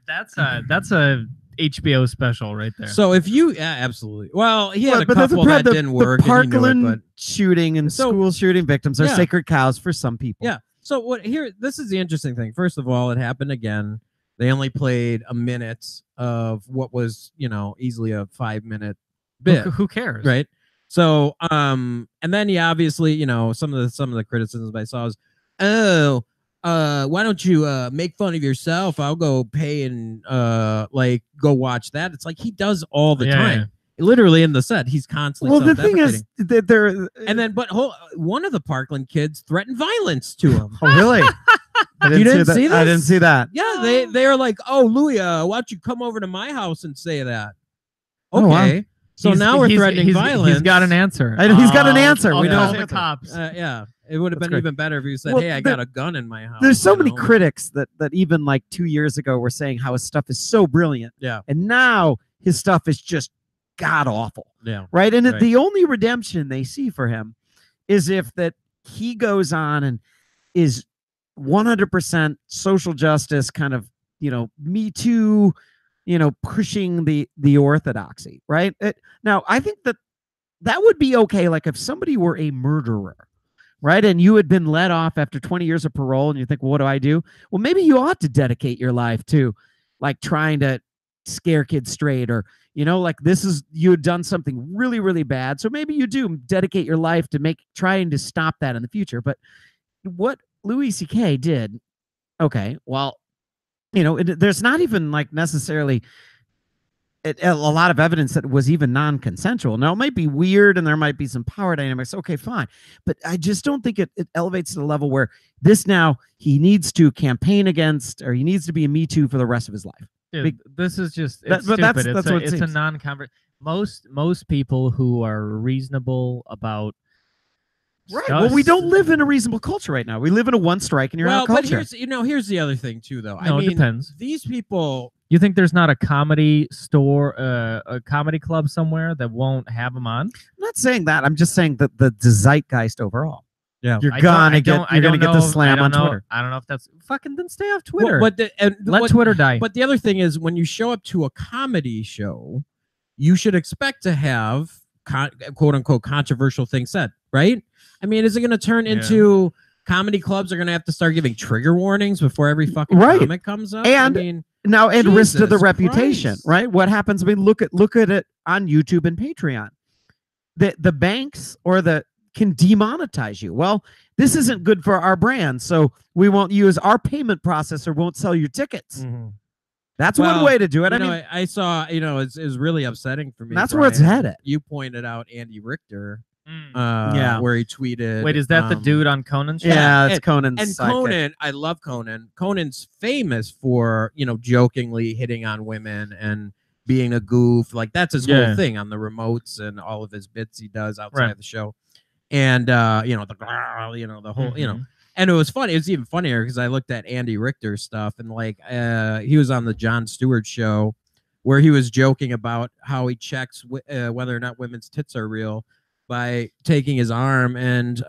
that's a HBO special right there. So if you, absolutely. Well, he had a couple that didn't work. The Parkland shooting and school shooting victims are sacred cows for some people. Yeah. So what here? This is the interesting thing. First of all, it happened again. They only played a minute of what was, you know, easily a 5-minute bit. Who cares, right? So, and then he obviously, you know, some of the criticisms I saw was, oh, why don't you make fun of yourself? I'll go pay and like go watch that. It's like he does all the time. Yeah. Literally in the set, he's constantly. Well, the thing is that they're one of the Parkland kids threatened violence to him. Oh, really? You didn't see this? I didn't see that. Yeah, they are like, "Oh, Louis, why don't you come over to my house and say that?" Okay. Oh, wow. So now we're threatening violence. He's got an answer. He's got an answer. We know the cops. Yeah, it would have been even better if you said, "Hey, I got a gun in my house." There's so many critics that even like 2 years ago were saying how his stuff is so brilliant. Yeah. And now his stuff is just god awful. Yeah. Right. And the only redemption they see for him is if that he goes on and is 100% social justice kind of, you know, Me Too, you know, pushing the orthodoxy, right? Now, I think that would be okay. Like if somebody were a murderer, right? And you had been let off after 20 years of parole and you think, well, what do I do? Well, maybe you ought to dedicate your life to like trying to scare kids straight, or, you know, like you had done something really, really bad. So maybe you do dedicate your life to trying to stop that in the future. But what Louis C.K. did, okay, well, you know, there's not even like necessarily a lot of evidence that it was even non-consensual. Now, it might be weird and there might be some power dynamics. Okay, fine. But I just don't think it elevates to the level where he needs to campaign against, or he needs to be a Me Too for the rest of his life. Dude, this is just stupid. It's a non-convert. Most people who are reasonable about right. Well, we don't live in a reasonable culture right now. We live in a one strike and you're out culture. But here's the other thing too, though. No, I mean, it depends. These people. You think there's not a comedy store, a comedy club somewhere that won't have them on? I'm not saying that. I'm just saying that the zeitgeist overall. Yeah, you're gonna get the slam on Twitter. I don't know if that's fucking. Then stay off Twitter. Well, let Twitter die. But the other thing is, when you show up to a comedy show, you should expect to have quote unquote controversial things said, right? I mean, is it going to turn into comedy clubs are going to have to start giving trigger warnings before every fucking comic comes up? And I mean, now, and risk to the reputation, right? What happens? I mean, look at it on YouTube and Patreon. The banks can demonetize you. Well, this isn't good for our brand, so we won't use our payment processor. Won't sell your tickets. Mm-hmm. That's one way to do it. I saw. It's really upsetting for me. That's where it's headed. You pointed out Andy Richter. Where he tweeted. Wait, is that the dude on Conan's show? Yeah, it's Conan's. And sidekick. Conan, I love Conan. Conan's famous for jokingly hitting on women and being a goof. Like that's his whole thing on the remotes and all of his bits he does outside of the show. And the whole and it was funny. It was even funnier because I looked at Andy Richter's stuff and like he was on the Jon Stewart show where he was joking about how he checks whether or not women's tits are real by taking his arm and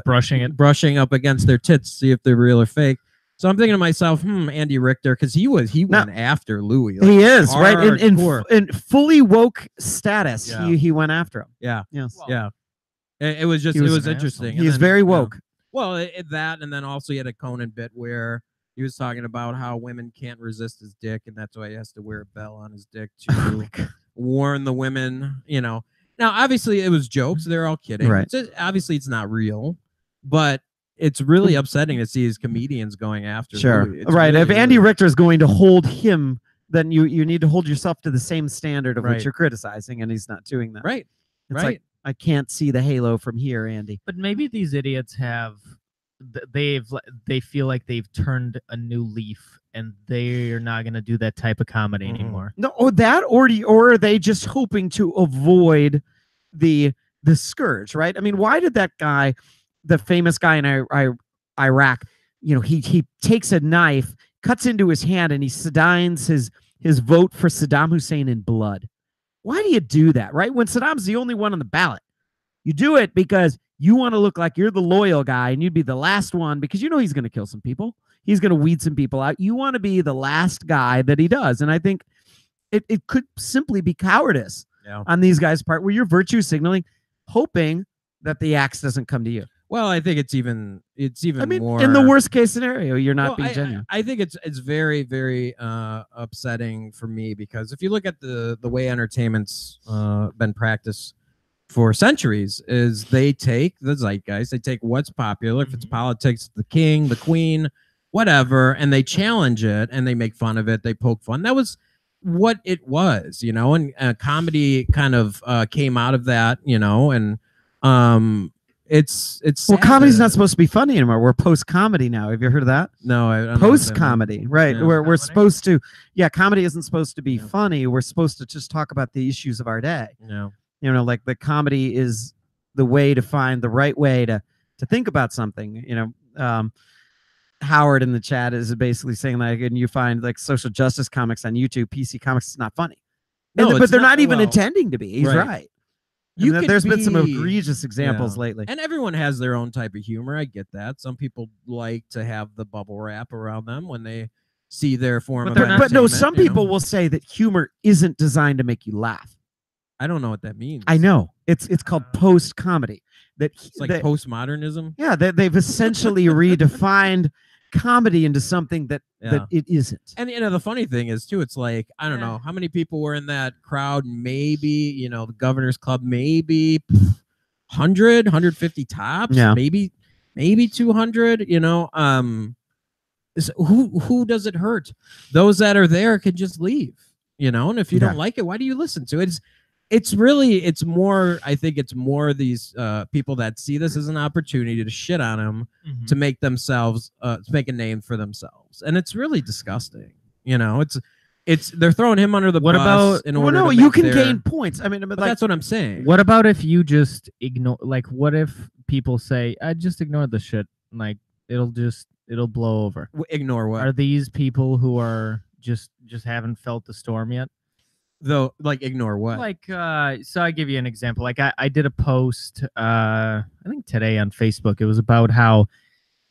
brushing up against their tits to see if they're real or fake. So I'm thinking to myself, Andy Richter, because he went after Louis. Like, he is right in fully woke status. Yeah. He went after him. Yeah. Yes. Well, yeah. It was interesting. He's very woke. Well, that, and then also he had a Conan bit where he was talking about how women can't resist his dick, and that's why he has to wear a bell on his dick to warn the women. Now obviously it was jokes; they're all kidding. Right. Obviously it's not real, but it's really upsetting to see his comedians going after. Sure, Louis. It's right. really, If Andy really... Richter is going to hold him, then you need to hold yourself to the same standard of what you're criticizing, and he's not doing that. Right. It's like, I can't see the halo from here, Andy. But maybe these idiots have, they feel like they've turned a new leaf, and they're not going to do that type of comedy anymore. No, or that, or are they just hoping to avoid the scourge? Right. I mean, why did that guy, the famous guy in Iraq, you know, he takes a knife, cuts into his hand, and he signs his vote for Saddam Hussein in blood. Why do you do that, right? When Saddam's the only one on the ballot, you do it because you want to look like you're the loyal guy, and you'd be the last one because you know he's going to kill some people. He's going to weed some people out. You want to be the last guy that he does. And I think it could simply be cowardice on these guys' part, where you're virtue signaling, hoping that the axe doesn't come to you. Well, I think it's even I mean, more in the worst case scenario, you're not being genuine. I think it's very, very upsetting for me, because if you look at the way entertainment's been practiced for centuries, is they take the zeitgeist, they take what's popular, if it's politics, the king, the queen, whatever, and they challenge it and they make fun of it, they poke fun. That was what it was, you know, and comedy kind of came out of that, you know, and it's well, comedy's not supposed to be funny anymore. We're post comedy now. Have you heard of that? No, I don't post comedy, right? Yeah. We're supposed to, comedy isn't supposed to be funny. We're supposed to just talk about the issues of our day. No, you know, like the comedy is the way to find the right way to think about something. You know, Howard in the chat is basically saying, like, and you find like social justice comics on YouTube, PC comics, it's not funny. No, but they're not even intending to be. He's right. There's been some egregious examples lately. And everyone has their own type of humor. I get that. Some people like to have the bubble wrap around them when they see their form of entertainment. But no, some people will say that humor isn't designed to make you laugh. I don't know what that means. I know. It's called post comedy. It's like postmodernism. Yeah, they've essentially redefined comedy into something that it isn't. And you know, the funny thing is too, it's like, I don't know how many people were in that crowd. Maybe, you know, the Governor's Club, maybe 100, 150 tops. Maybe 200. You know, who does it hurt? Those that are there can just leave. You know, and if you don't like it, why do you listen to it? It's more, I think it's more these people that see this as an opportunity to shit on them, to make themselves, to make a name for themselves. And it's really disgusting. You know, they're throwing him under the bus in order to you can gain points. I mean, like, that's what I'm saying. What about if you just ignore, like, what if people say, I just ignored the shit, like, it'll blow over. Ignore what? Are these people who are just haven't felt the storm yet? Though, like, ignore what? Like, so I give you an example. Like, I did a post, I think today on Facebook. It was about how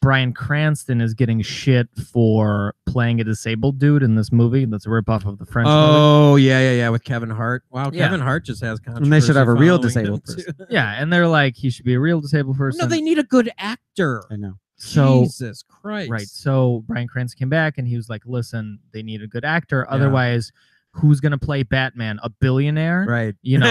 Bryan Cranston is getting shit for playing a disabled dude in this movie. That's a ripoff of the French movie. Oh, yeah, with Kevin Hart. Wow, Kevin Hart just has controversy. And they should have a real disabled person. Yeah, and they're like, he should be a real disabled person. No, they need a good actor. I know. So, Jesus Christ. Right. So Bryan Cranston came back and he was like, listen, they need a good actor. Otherwise, who's going to play Batman? A billionaire? Right. You know?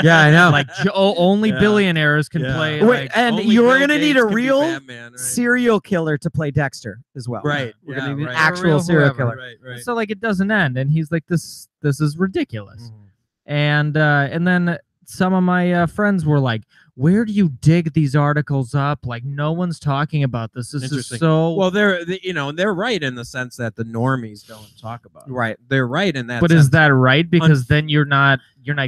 Yeah, I know. Like, only billionaires can play. Wait, and you're going to need a real Batman, serial killer to play Dexter as well. Right. We're going to need an actual serial killer. Right. So, like, it doesn't end. And he's like, this is ridiculous. And then some of my friends were like, where do you dig these articles up? Like, no one's talking about this. This is so... Well, they're right in the sense that the normies don't talk about it. Right. They're right in that But sense. Is that right? Because then you're not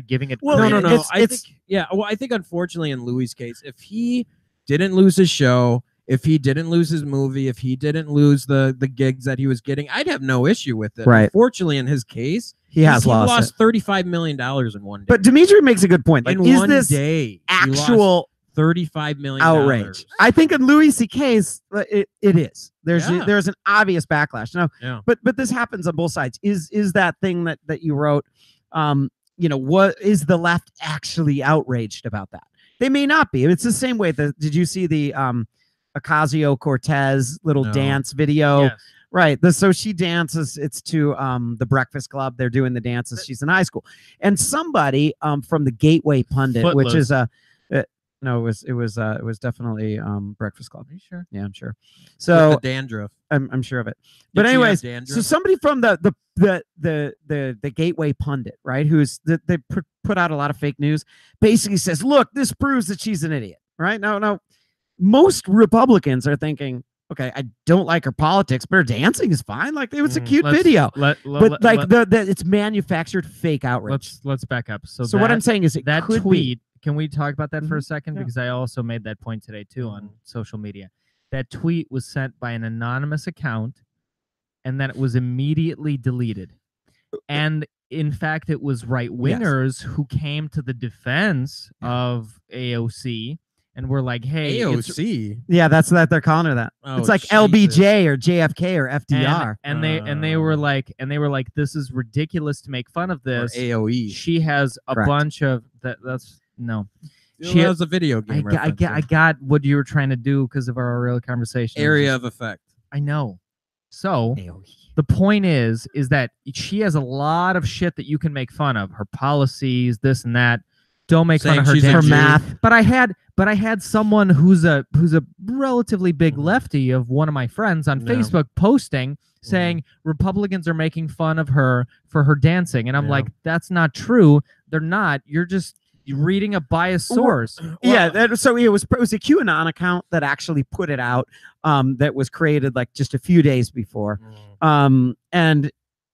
giving it... Well, no. I think unfortunately in Louis' case, if he didn't lose his show, if he didn't lose his movie, if he didn't lose the gigs that he was getting, I'd have no issue with it. Right. Unfortunately, in his case, he lost $35 million in one day. But Dimitri makes a good point. Like, in one day, actual $35 million outrage? I think in Louis C.K.'s, it is. There's an obvious backlash now. But this happens on both sides. Is that thing that you wrote? You know, what is the left actually outraged about that? They may not be. It's the same way that. Did you see the Ocasio-Cortez little dance video? Yes. Right. So she dances. It's to the Breakfast Club. They're doing the dances. She's in high school. And somebody from the Gateway Pundit, Footloose. which is No, it was definitely Breakfast Club. Are you sure? Yeah, I'm sure. So with the dandruff. I'm sure of it. But anyways, so somebody from the Gateway Pundit, right, they put out a lot of fake news, basically says, look, this proves that she's an idiot, right? No, most Republicans are thinking, okay, I don't like her politics, but her dancing is fine. Like, it was a cute video. But it's manufactured fake outrage. Let's back up. So what I'm saying is that tweet. Can we talk about that for a second? Yeah. Because I also made that point today too on social media. That tweet was sent by an anonymous account, and then it was immediately deleted. And in fact, it was right-wingers who came to the defense of AOC and were like, "Hey, AOC." Yeah, that's that they're calling her that. Oh, it's like Jesus. LBJ or JFK or FDR. And they were like, "This is ridiculous to make fun of this." Or AOE. She has a bunch of that's. No, she has a video game. I got what you were trying to do because of our real conversation. Area of effect. I know. So the point is that she has a lot of shit that you can make fun of. Her policies, this and that. Don't make fun of her math. But I had someone who's a relatively big lefty of one of my friends on Facebook posting saying Republicans are making fun of her for her dancing, and I'm like, that's not true. They're not. You're just reading a biased source. So it was a QAnon account that actually put it out, that was created like just a few days before. And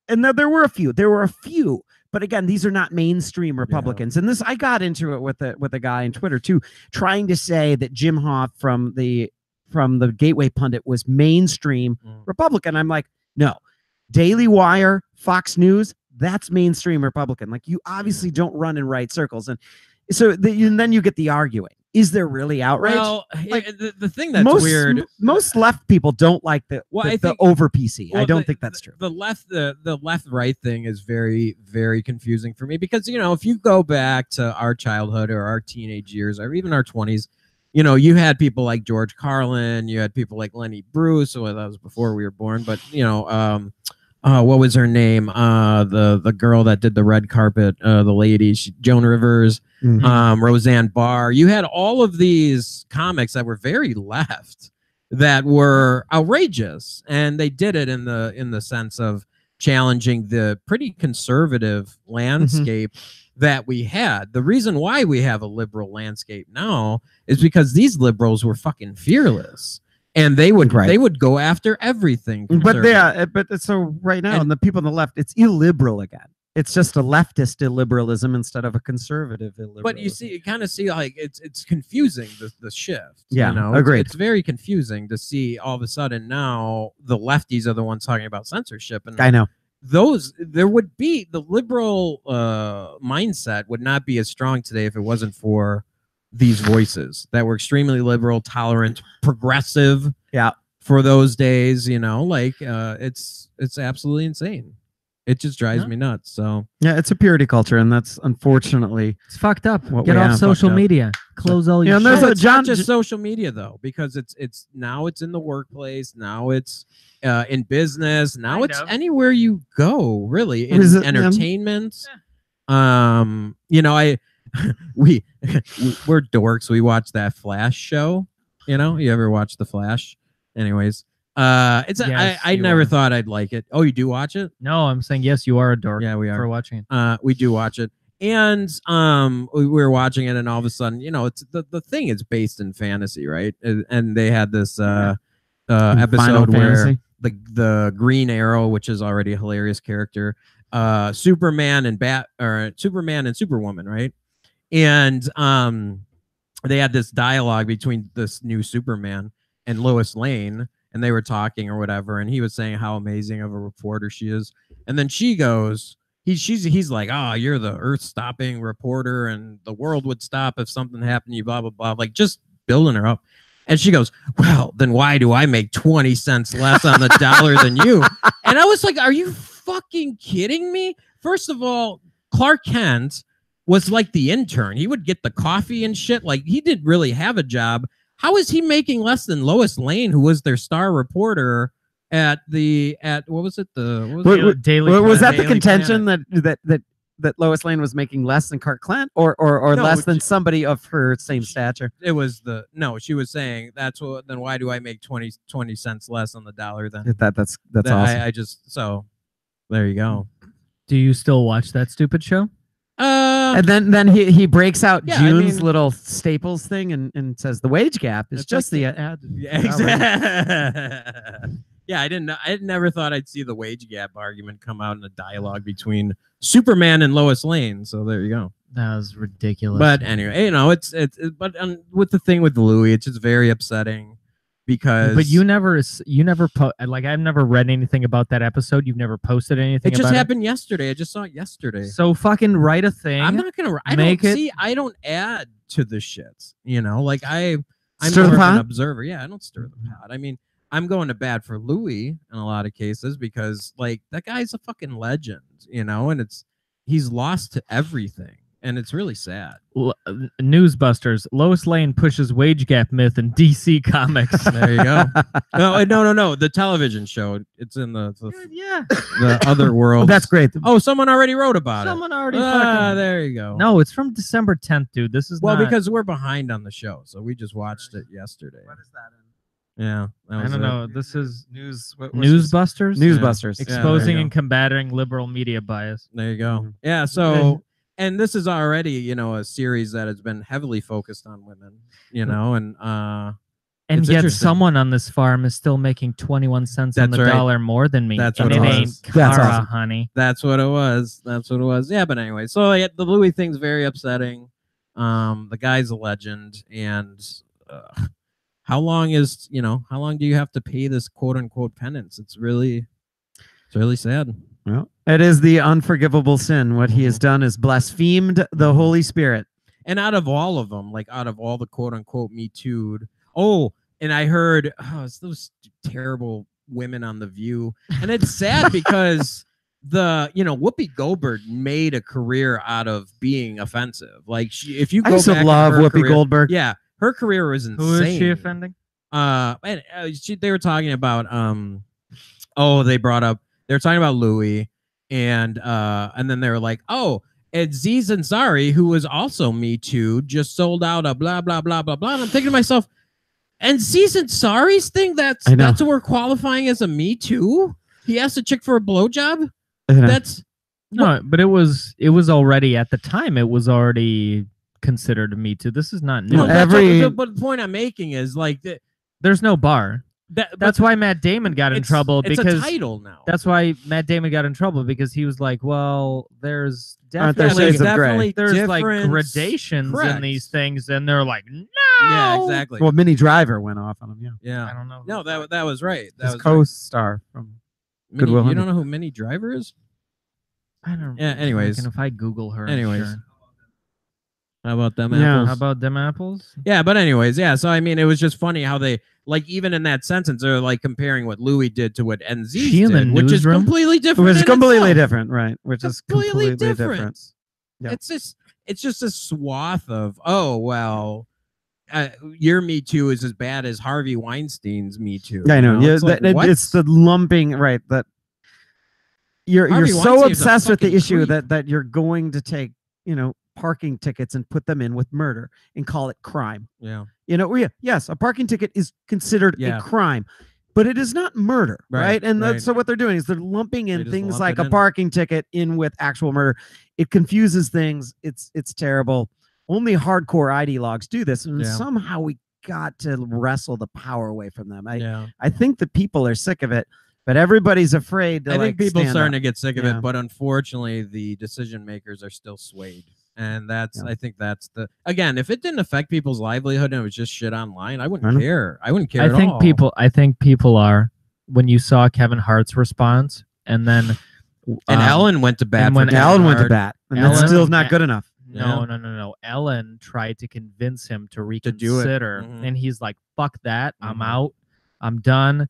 there were a few, but again, these are not mainstream Republicans. And this, I got into it with a guy on Twitter too, trying to say that Jim Hoft from the Gateway Pundit was mainstream Republican. I'm like, no, Daily Wire, Fox News, that's mainstream Republican. Like, you obviously don't run in right circles. And so then you get the arguing. Is there really outrage? Well, like, the thing that's weird. Most left people don't like the over PC. Well, I don't think that's true. The left-right thing is very, very confusing for me because, if you go back to our childhood or our teenage years or even our 20s, you had people like George Carlin, you had people like Lenny Bruce. Well, that was before we were born, but what was her name? The girl that did the red carpet, the lady, Joan Rivers, Roseanne Barr. You had all of these comics that were very left, that were outrageous, and they did it in the sense of challenging the pretty conservative landscape that we had. The reason why we have a liberal landscape now is because these liberals were fucking fearless. And they would go after everything. But so right now, and the people on the left, it's illiberal again. It's just a leftist illiberalism instead of a conservative illiberalism. But you kind of see like it's confusing the shift. Yeah, agreed. It's very confusing to see all of a sudden now the lefties are the ones talking about censorship. And I know there would be the liberal mindset would not be as strong today if it wasn't for these voices that were extremely liberal, tolerant, progressive. Yeah. For those days, it's absolutely insane. It just drives me nuts. So yeah, it's a purity culture, and that's unfortunately it's fucked up. Get off social media. Close all your. Yeah, it's not just social media though, because it's now it's in the workplace. Now it's in business. Now it's anywhere you go. Really, in entertainment. We're dorks. We watch that Flash show. You ever watch the Flash? Anyways, I never thought I'd like it. Oh, you do watch it? No, I'm saying yes, you are a dork. Yeah, we are for watching it. We do watch it, and we were watching it, and all of a sudden, it's the thing is based in fantasy, right? And they had this episode where the Green Arrow, which is already a hilarious character, Superman and Superwoman, right? And they had this dialogue between this new Superman and Lois Lane, and they were talking or whatever, and he was saying how amazing of a reporter she is, and then she goes, he's like, oh, you're the earth-stopping reporter, and the world would stop if something happened to you, blah blah blah, like just building her up, and she goes, well, then why do I make 20 cents less on the dollar than you? And I was like, are you fucking kidding me? First of all, Clark Kent was like the intern. He would get the coffee and shit. Like, he didn't really have a job. How is he making less than Lois Lane, who was their star reporter at what was it? Daily. Was that the contention that that Lois Lane was making less than Clark Kent, or No, less than somebody of her same stature? It was she was saying then why do I make 20 cents less on the dollar then? That's awesome. I just so there you go. Do you still watch that stupid show? And then he breaks out June's mean, little Staples thing and says the wage gap is just the ad. Yeah, exactly. Yeah, I never thought I'd see the wage gap argument come out in a dialogue between Superman and Lois Lane. So there you go. That was ridiculous. But anyway, it's but with the thing with Louis, it's just very upsetting because. But you never like I've never read anything about that episode. You've never posted anything. It just happened yesterday. I just saw it yesterday. So fucking write a thing. I'm not gonna. I don't add to the shit. Like I'm stir more the of an pot? observer. Yeah, I don't stir the pot. I mean, I'm going to bat for Louis in a lot of cases because like that guy's a fucking legend, and he's lost to everything, and it's really sad. Newsbusters: Lois Lane pushes wage gap myth in DC Comics. There you go. No. The television show. It's in the other world. That's great. Oh, someone already wrote about it. Someone already. There you go. No, it's from December 10th, dude. This is because we're behind on the show, so we just watched it yesterday. What is that in? Yeah, I don't know. This is Newsbusters. Newsbusters, Yeah. exposing and combating liberal media bias. There you go. Yeah. So, and this is already, a series that has been heavily focused on women, and yet someone on this farm is still making 21 cents on the dollar more than me. That's and what it it ain't was. Cara, That's awesome. honey. That's what it was. Yeah, but anyway, so the Louis thing's very upsetting. The guy's a legend, and how long do you have to pay this quote unquote penance? It's really sad. Well, it is the unforgivable sin. What he has done is blasphemed the Holy Spirit. And out of all of them, like out of all the quote unquote Me Too'd, and I heard it's those terrible women on The View, and it's sad because Whoopi Goldberg made a career out of being offensive. Like if you go back, I love Whoopi Goldberg. Yeah, her career was insane. Who is she offending? They were talking about they were talking about Louis, and then they were like, and Aziz Ansari, who was also Me Too, just sold out a blah blah blah blah blah. And I'm thinking to myself, and Aziz Ansari's thing, that's what we're qualifying as a Me Too. He asked a chick for a blowjob. That's but it was already at the time. It was already considered a Me Too. This is not new. No, but the point I'm making is like there's no bar. That's why Matt Damon got in trouble because it's a title now. That's why Matt Damon got in trouble because he was like, well, there's definitely there's like gradations in these things, and they're like, no. Yeah, exactly. Well, Minnie Driver went off on him. Yeah. I don't know. No, that was right. That his was co-star from Good Will You don't know who Minnie Driver is? I don't. Yeah. Anyways, if I Google her. Anyways. Sure. How about them apples? How about them apples? Yeah, but anyways, yeah. So I mean, it was just funny how they even in that sentence they're like comparing what Louis did to what NZ did, which is completely different. Which is completely different, right? Which is completely different. Yeah. It's just a swath of your Me Too is as bad as Harvey Weinstein's Me Too. I know. Yeah, it's the lumping, right? That you're so obsessed with the issue that you're going to take parking tickets and put them in with murder and call it crime. Yeah. Yes, a parking ticket is considered a crime, but it is not murder, right? And so what they're doing is they're lumping in things like a parking ticket in with actual murder. It confuses things. It's terrible. Only hardcore ideologues do this, and somehow we got to wrestle the power away from them. I think the people are sick of it, but everybody's afraid to I think people starting to get sick of it, but unfortunately the decision makers are still swayed. And I think that's again, if it didn't affect people's livelihood and it was just shit online, I wouldn't care. I wouldn't care at all. I think people are, when you saw Kevin Hart's response and then Ellen went to bat. And Ellen went to bat, and that's still not good enough. No. Ellen tried to convince him to reconsider, and he's like, "Fuck that! I'm out. I'm done."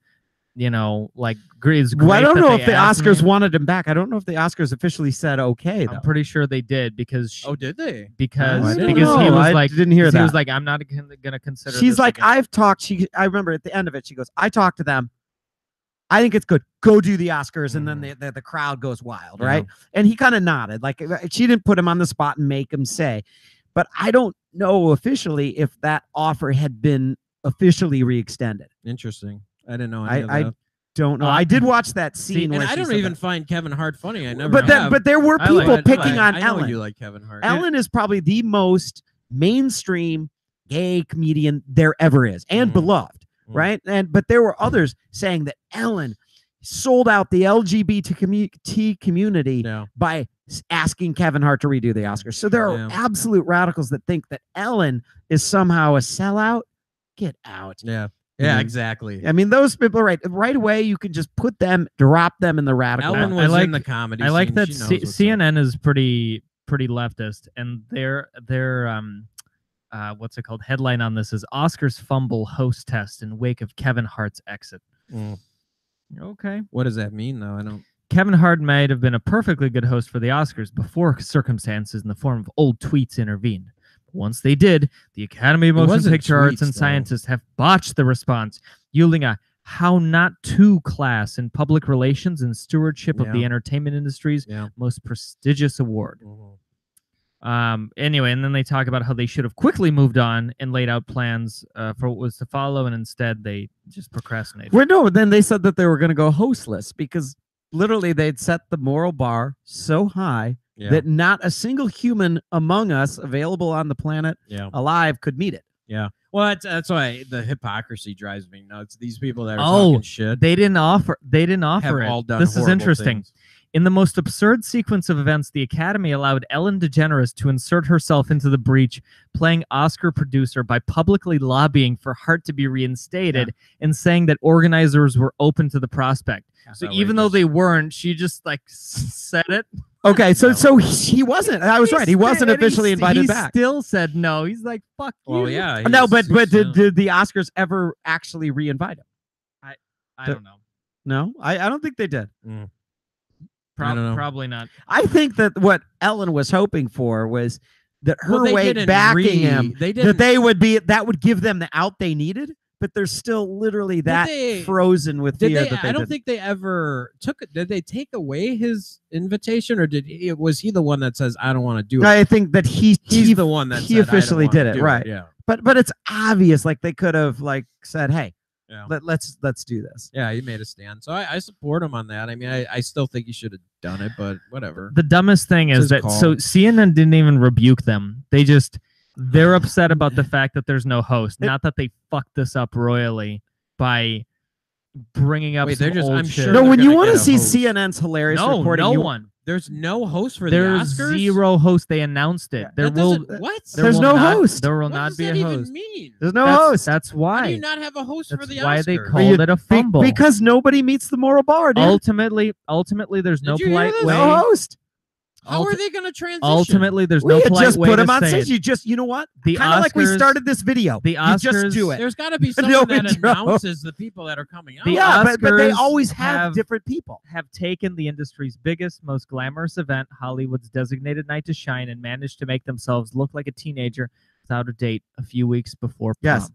Like it's great. Well, I don't know if the Oscars wanted him back. I don't know if the Oscars officially said okay. I'm pretty sure they did because. Did they? Because he was like, didn't hear that. He was like, I'm not gonna consider. She's like, I've talked. I remember at the end of it, she goes, I talked to them. I think it's good. Go do the Oscars, and then the crowd goes wild, right? And he kind of nodded, like she didn't put him on the spot and make him say. But I don't know officially if that offer had been officially re-extended. Interesting. I didn't know any of that. I don't know. I did watch that scene, and I don't even find Kevin Hart funny. I never. But there were people picking on Ellen. You like Kevin Hart. Ellen is probably the most mainstream gay comedian there ever is, and beloved, right? But there were others saying that Ellen sold out the LGBT community by asking Kevin Hart to redo the Oscars. So there are absolute radicals that think that Ellen is somehow a sellout. Get out. Yeah, exactly. I mean, those people, right away, you can just put them, drop them in the radical. Ellen was in the comedy. I like scene. that CNN is pretty leftist, and their what's it called? Headline on this is Oscars fumble host test in wake of Kevin Hart's exit. Okay. What does that mean, though? I don't. Kevin Hart might have been a perfectly good host for the Oscars before circumstances in the form of old tweets intervened. Once they did, the Academy of Motion Picture Arts and Scientists have botched the response, yielding a how not to class in public relations and stewardship of the entertainment industry's most prestigious award. Anyway, and then they talk about how they should have quickly moved on and laid out plans for what was to follow, and instead they just procrastinated. Well, no, then they said that they were going to go hostless because literally they'd set the moral bar so high that not a single human among us available on the planet alive could meet it. Yeah. Well, that's why the hypocrisy drives me nuts. These people that are talking shit. They didn't offer it. All done this is interesting. Things. In the most absurd sequence of events, the Academy allowed Ellen DeGeneres to insert herself into the breach, playing Oscar producer by publicly lobbying for Hart to be reinstated and saying that organizers were open to the prospect. So even though they weren't, she just like said it. Okay, so he wasn't. I was right. He wasn't officially invited back. He still said no. He's like, fuck you. Well, yeah. No, but did the Oscars ever actually re-invite him? I don't know. No, I don't think they did. Probably not. I think that what Ellen was hoping for was that her way backing him, that would give them the out they needed. But they're still literally frozen with fear. I don't think they ever took it. Did they take away his invitation, or was he the one that says I don't want to do it? I think that he's the one that he officially did it, right? Yeah. But it's obvious, like they could have like said, hey, let's do this. Yeah, he made a stand, so I support him on that. I mean, I still think he should have done it, but whatever. The dumbest thing is that so CNN didn't even rebuke them. They're upset about the fact that there's no host, not that they fucked this up royally by bringing up some old shit. No, when you want to see CNN's hilarious reporting, there's no host for the Oscars? There's zero host. They announced it. There's no host. There will not be a host. What does that even mean? There's no host. That's why. How do you not have a host for the Oscars? Why they called it a fumble. Because nobody meets the moral bar, dude. Ultimately, there's no polite way. No host. How are they going to transition? Ultimately, there's no polite way put them to on say stage. You know what? The kind of like we started this video. The Oscars, you just do it. There's got to be someone that announces the people that are coming out. But they always have different people. Have taken the industry's biggest, most glamorous event, Hollywood's designated night to shine, and managed to make themselves look like a teenager without a date a few weeks before prom. Yes.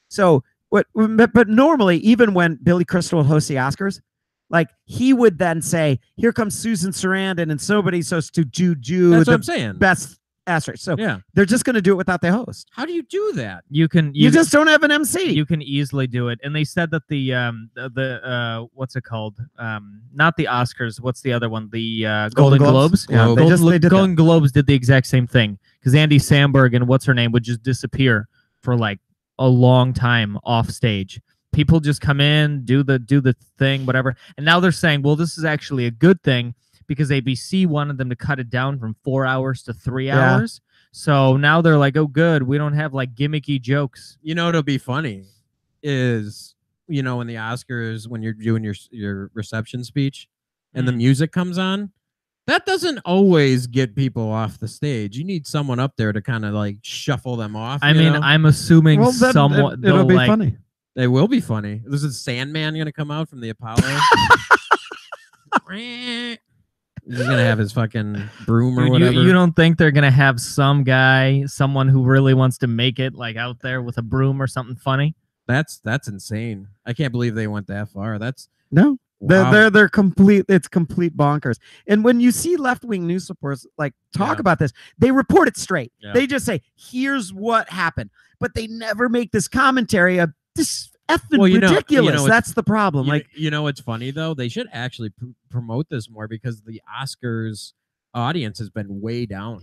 So but normally, even when Billy Crystal would host the Oscars, like he would then say, "Here comes Susan Sarandon, and somebody's supposed to do That's what I'm saying. Best asterisk." So they're just going to do it without the host. How do you do that? You just don't have an MC. You can easily do it. And they said that the what's it called? Not the Oscars. What's the other one? The Golden Globes. Yeah, Golden Globes did the exact same thing because Andy Samberg and what's her name would just disappear for like a long time off stage. People just come in, do the thing, whatever. And now they're saying, well, this is actually a good thing because ABC wanted them to cut it down from 4 hours to 3 hours. So now they're like, oh, good. We don't have like gimmicky jokes. You know, what'll be funny is, you know, when the Oscars, when you're doing your reception speech and the music comes on, that doesn't always get people off the stage. You need someone up there to kind of like shuffle them off. I mean, I'm assuming someone it'll be funny. They will be funny. This is Sandman going to come out from the Apollo. He's going to have his fucking broom or whatever. You don't think they're going to have someone who really wants to make it, like out there with a broom or something funny? That's insane. I can't believe they went that far. Wow. They're complete. It's complete bonkers. And when you see left-wing news reports like talk about this, they report it straight. Yeah. They just say, "Here's what happened," but they never make this commentary of this effing ridiculous. That's the problem. It's funny though. They should actually promote this more because the Oscars audience has been way down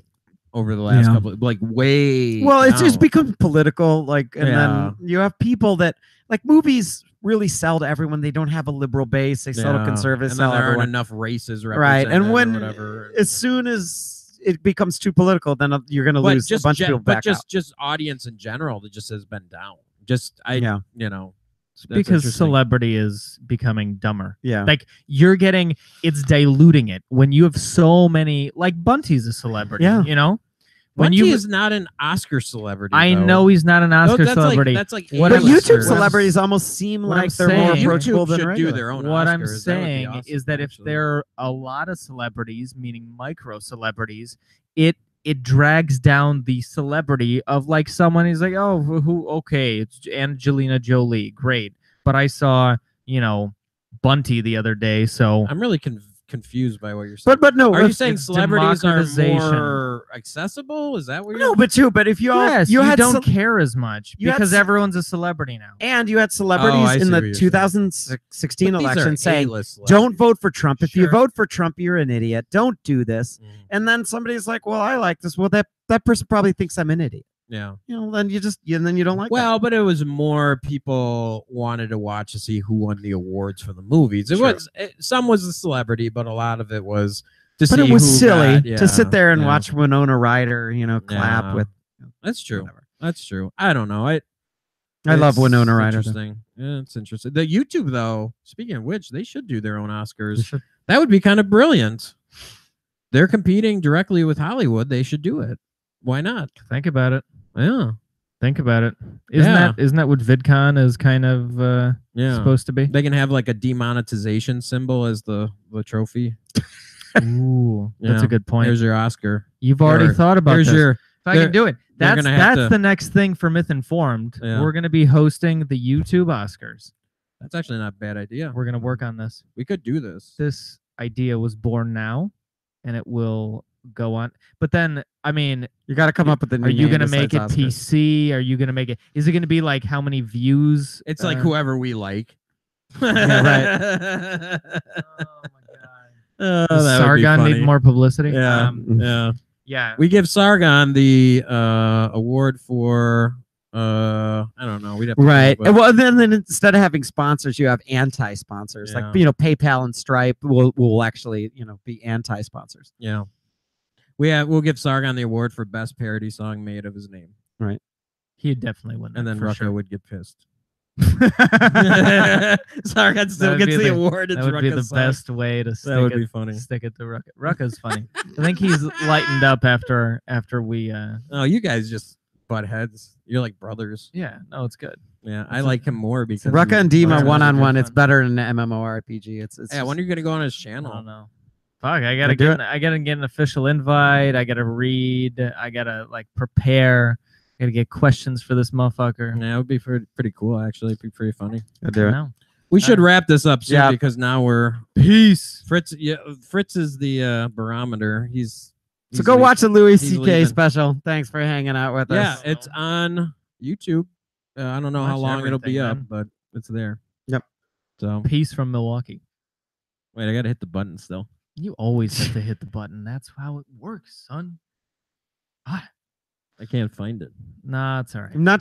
over the last couple, way. Well, down. it's just become political. Then you have people that movies really sell to everyone. They don't have a liberal base. They sell to conservatives. And then there aren't enough races represented. Right. And as soon as it becomes too political, then you're going to lose a bunch of people back out. Just audience in general that just has been down. Because celebrity is becoming dumber. Yeah. It's diluting it when you have so many, like Bunty's a celebrity, Bunty is not an Oscar celebrity. I know he's not an Oscar celebrity. But YouTube celebrities almost seem like they're more approachable than regular. Do their own what Oscars. I'm saying is that if actually. there are a lot of celebrities, meaning micro celebrities, it drags down the celebrity of someone who's like, oh, okay, it's Angelina Jolie, great. But I saw, Bunty the other day, so I'm really confused by what you're saying. But no, are you saying celebrities are more accessible? Is that what you're but if you don't care as much because everyone's a celebrity now. And you had celebrities in the 2016 election saying, don't vote for Trump. If you vote for Trump, you're an idiot. Don't do this. And then somebody's like, well, I like this. Well, that person probably thinks I'm an idiot. Yeah. Then you don't like that. But it was more people wanted to watch to see who won the awards for the movies. Some was a celebrity, but a lot of it was to see. But it was silly to sit there and watch Winona Ryder, clap with. That's true. Whatever. That's true. I don't know. I love Winona Ryder. Interesting. Yeah, it's interesting. The YouTube though. Speaking of which, they should do their own Oscars. That would be kind of brilliant. They're competing directly with Hollywood. They should do it. Why not? Think about it. Yeah. Think about it. Isn't that what VidCon is kind of supposed to be? They can have a demonetization symbol as the trophy. Ooh, that's a good point. There's your Oscar. You've already thought about this. If I can do it. That's the next thing for Myth Informed. Yeah. We're going to be hosting the YouTube Oscars. That's actually not a bad idea. We're going to work on this. We could do this. This idea was born now, and it will go on. But then, you got to come up with the new Are you going to name make it Oscars. PC? Are you going to make it? Is it going to be how many views? It's whoever we like. Yeah, right. Oh my God. Does Sargon need more publicity? Yeah. Yeah. We give Sargon the award for I don't know. We'd have to Well, then instead of having sponsors, you have anti-sponsors. PayPal and Stripe will actually be anti-sponsors. Yeah. We'll give Sargon the award for best parody song made of his name. Right. He'd definitely win. And then Rucka would get pissed. Sargon still gets the award. That would be the best way to stick it to Rucka. Rucka's funny. I think he's lightened up after we. Oh, you guys just butt heads. You're like brothers. Yeah. No, it's good. Yeah, I like him more because Rucka and Dima one-on-one. It's better than an MMORPG. It's when are you gonna go on his channel? I don't know. Fuck, I gotta get an official invite. I gotta read. I gotta prepare. I gotta get questions for this motherfucker. Yeah, it would be pretty cool actually. It'd be pretty funny. I'll do it. We should wrap this up soon because now we're peace. Fritz is the barometer. So go watch the Louis C.K. special. Thanks for hanging out with us. Yeah, it's on YouTube. I don't know how long it'll be up, but it's there. Yep. So peace from Milwaukee. Wait, I gotta hit the button still. You always have to hit the button. That's how it works, son. I can't find it. Nah, it's all right. I'm not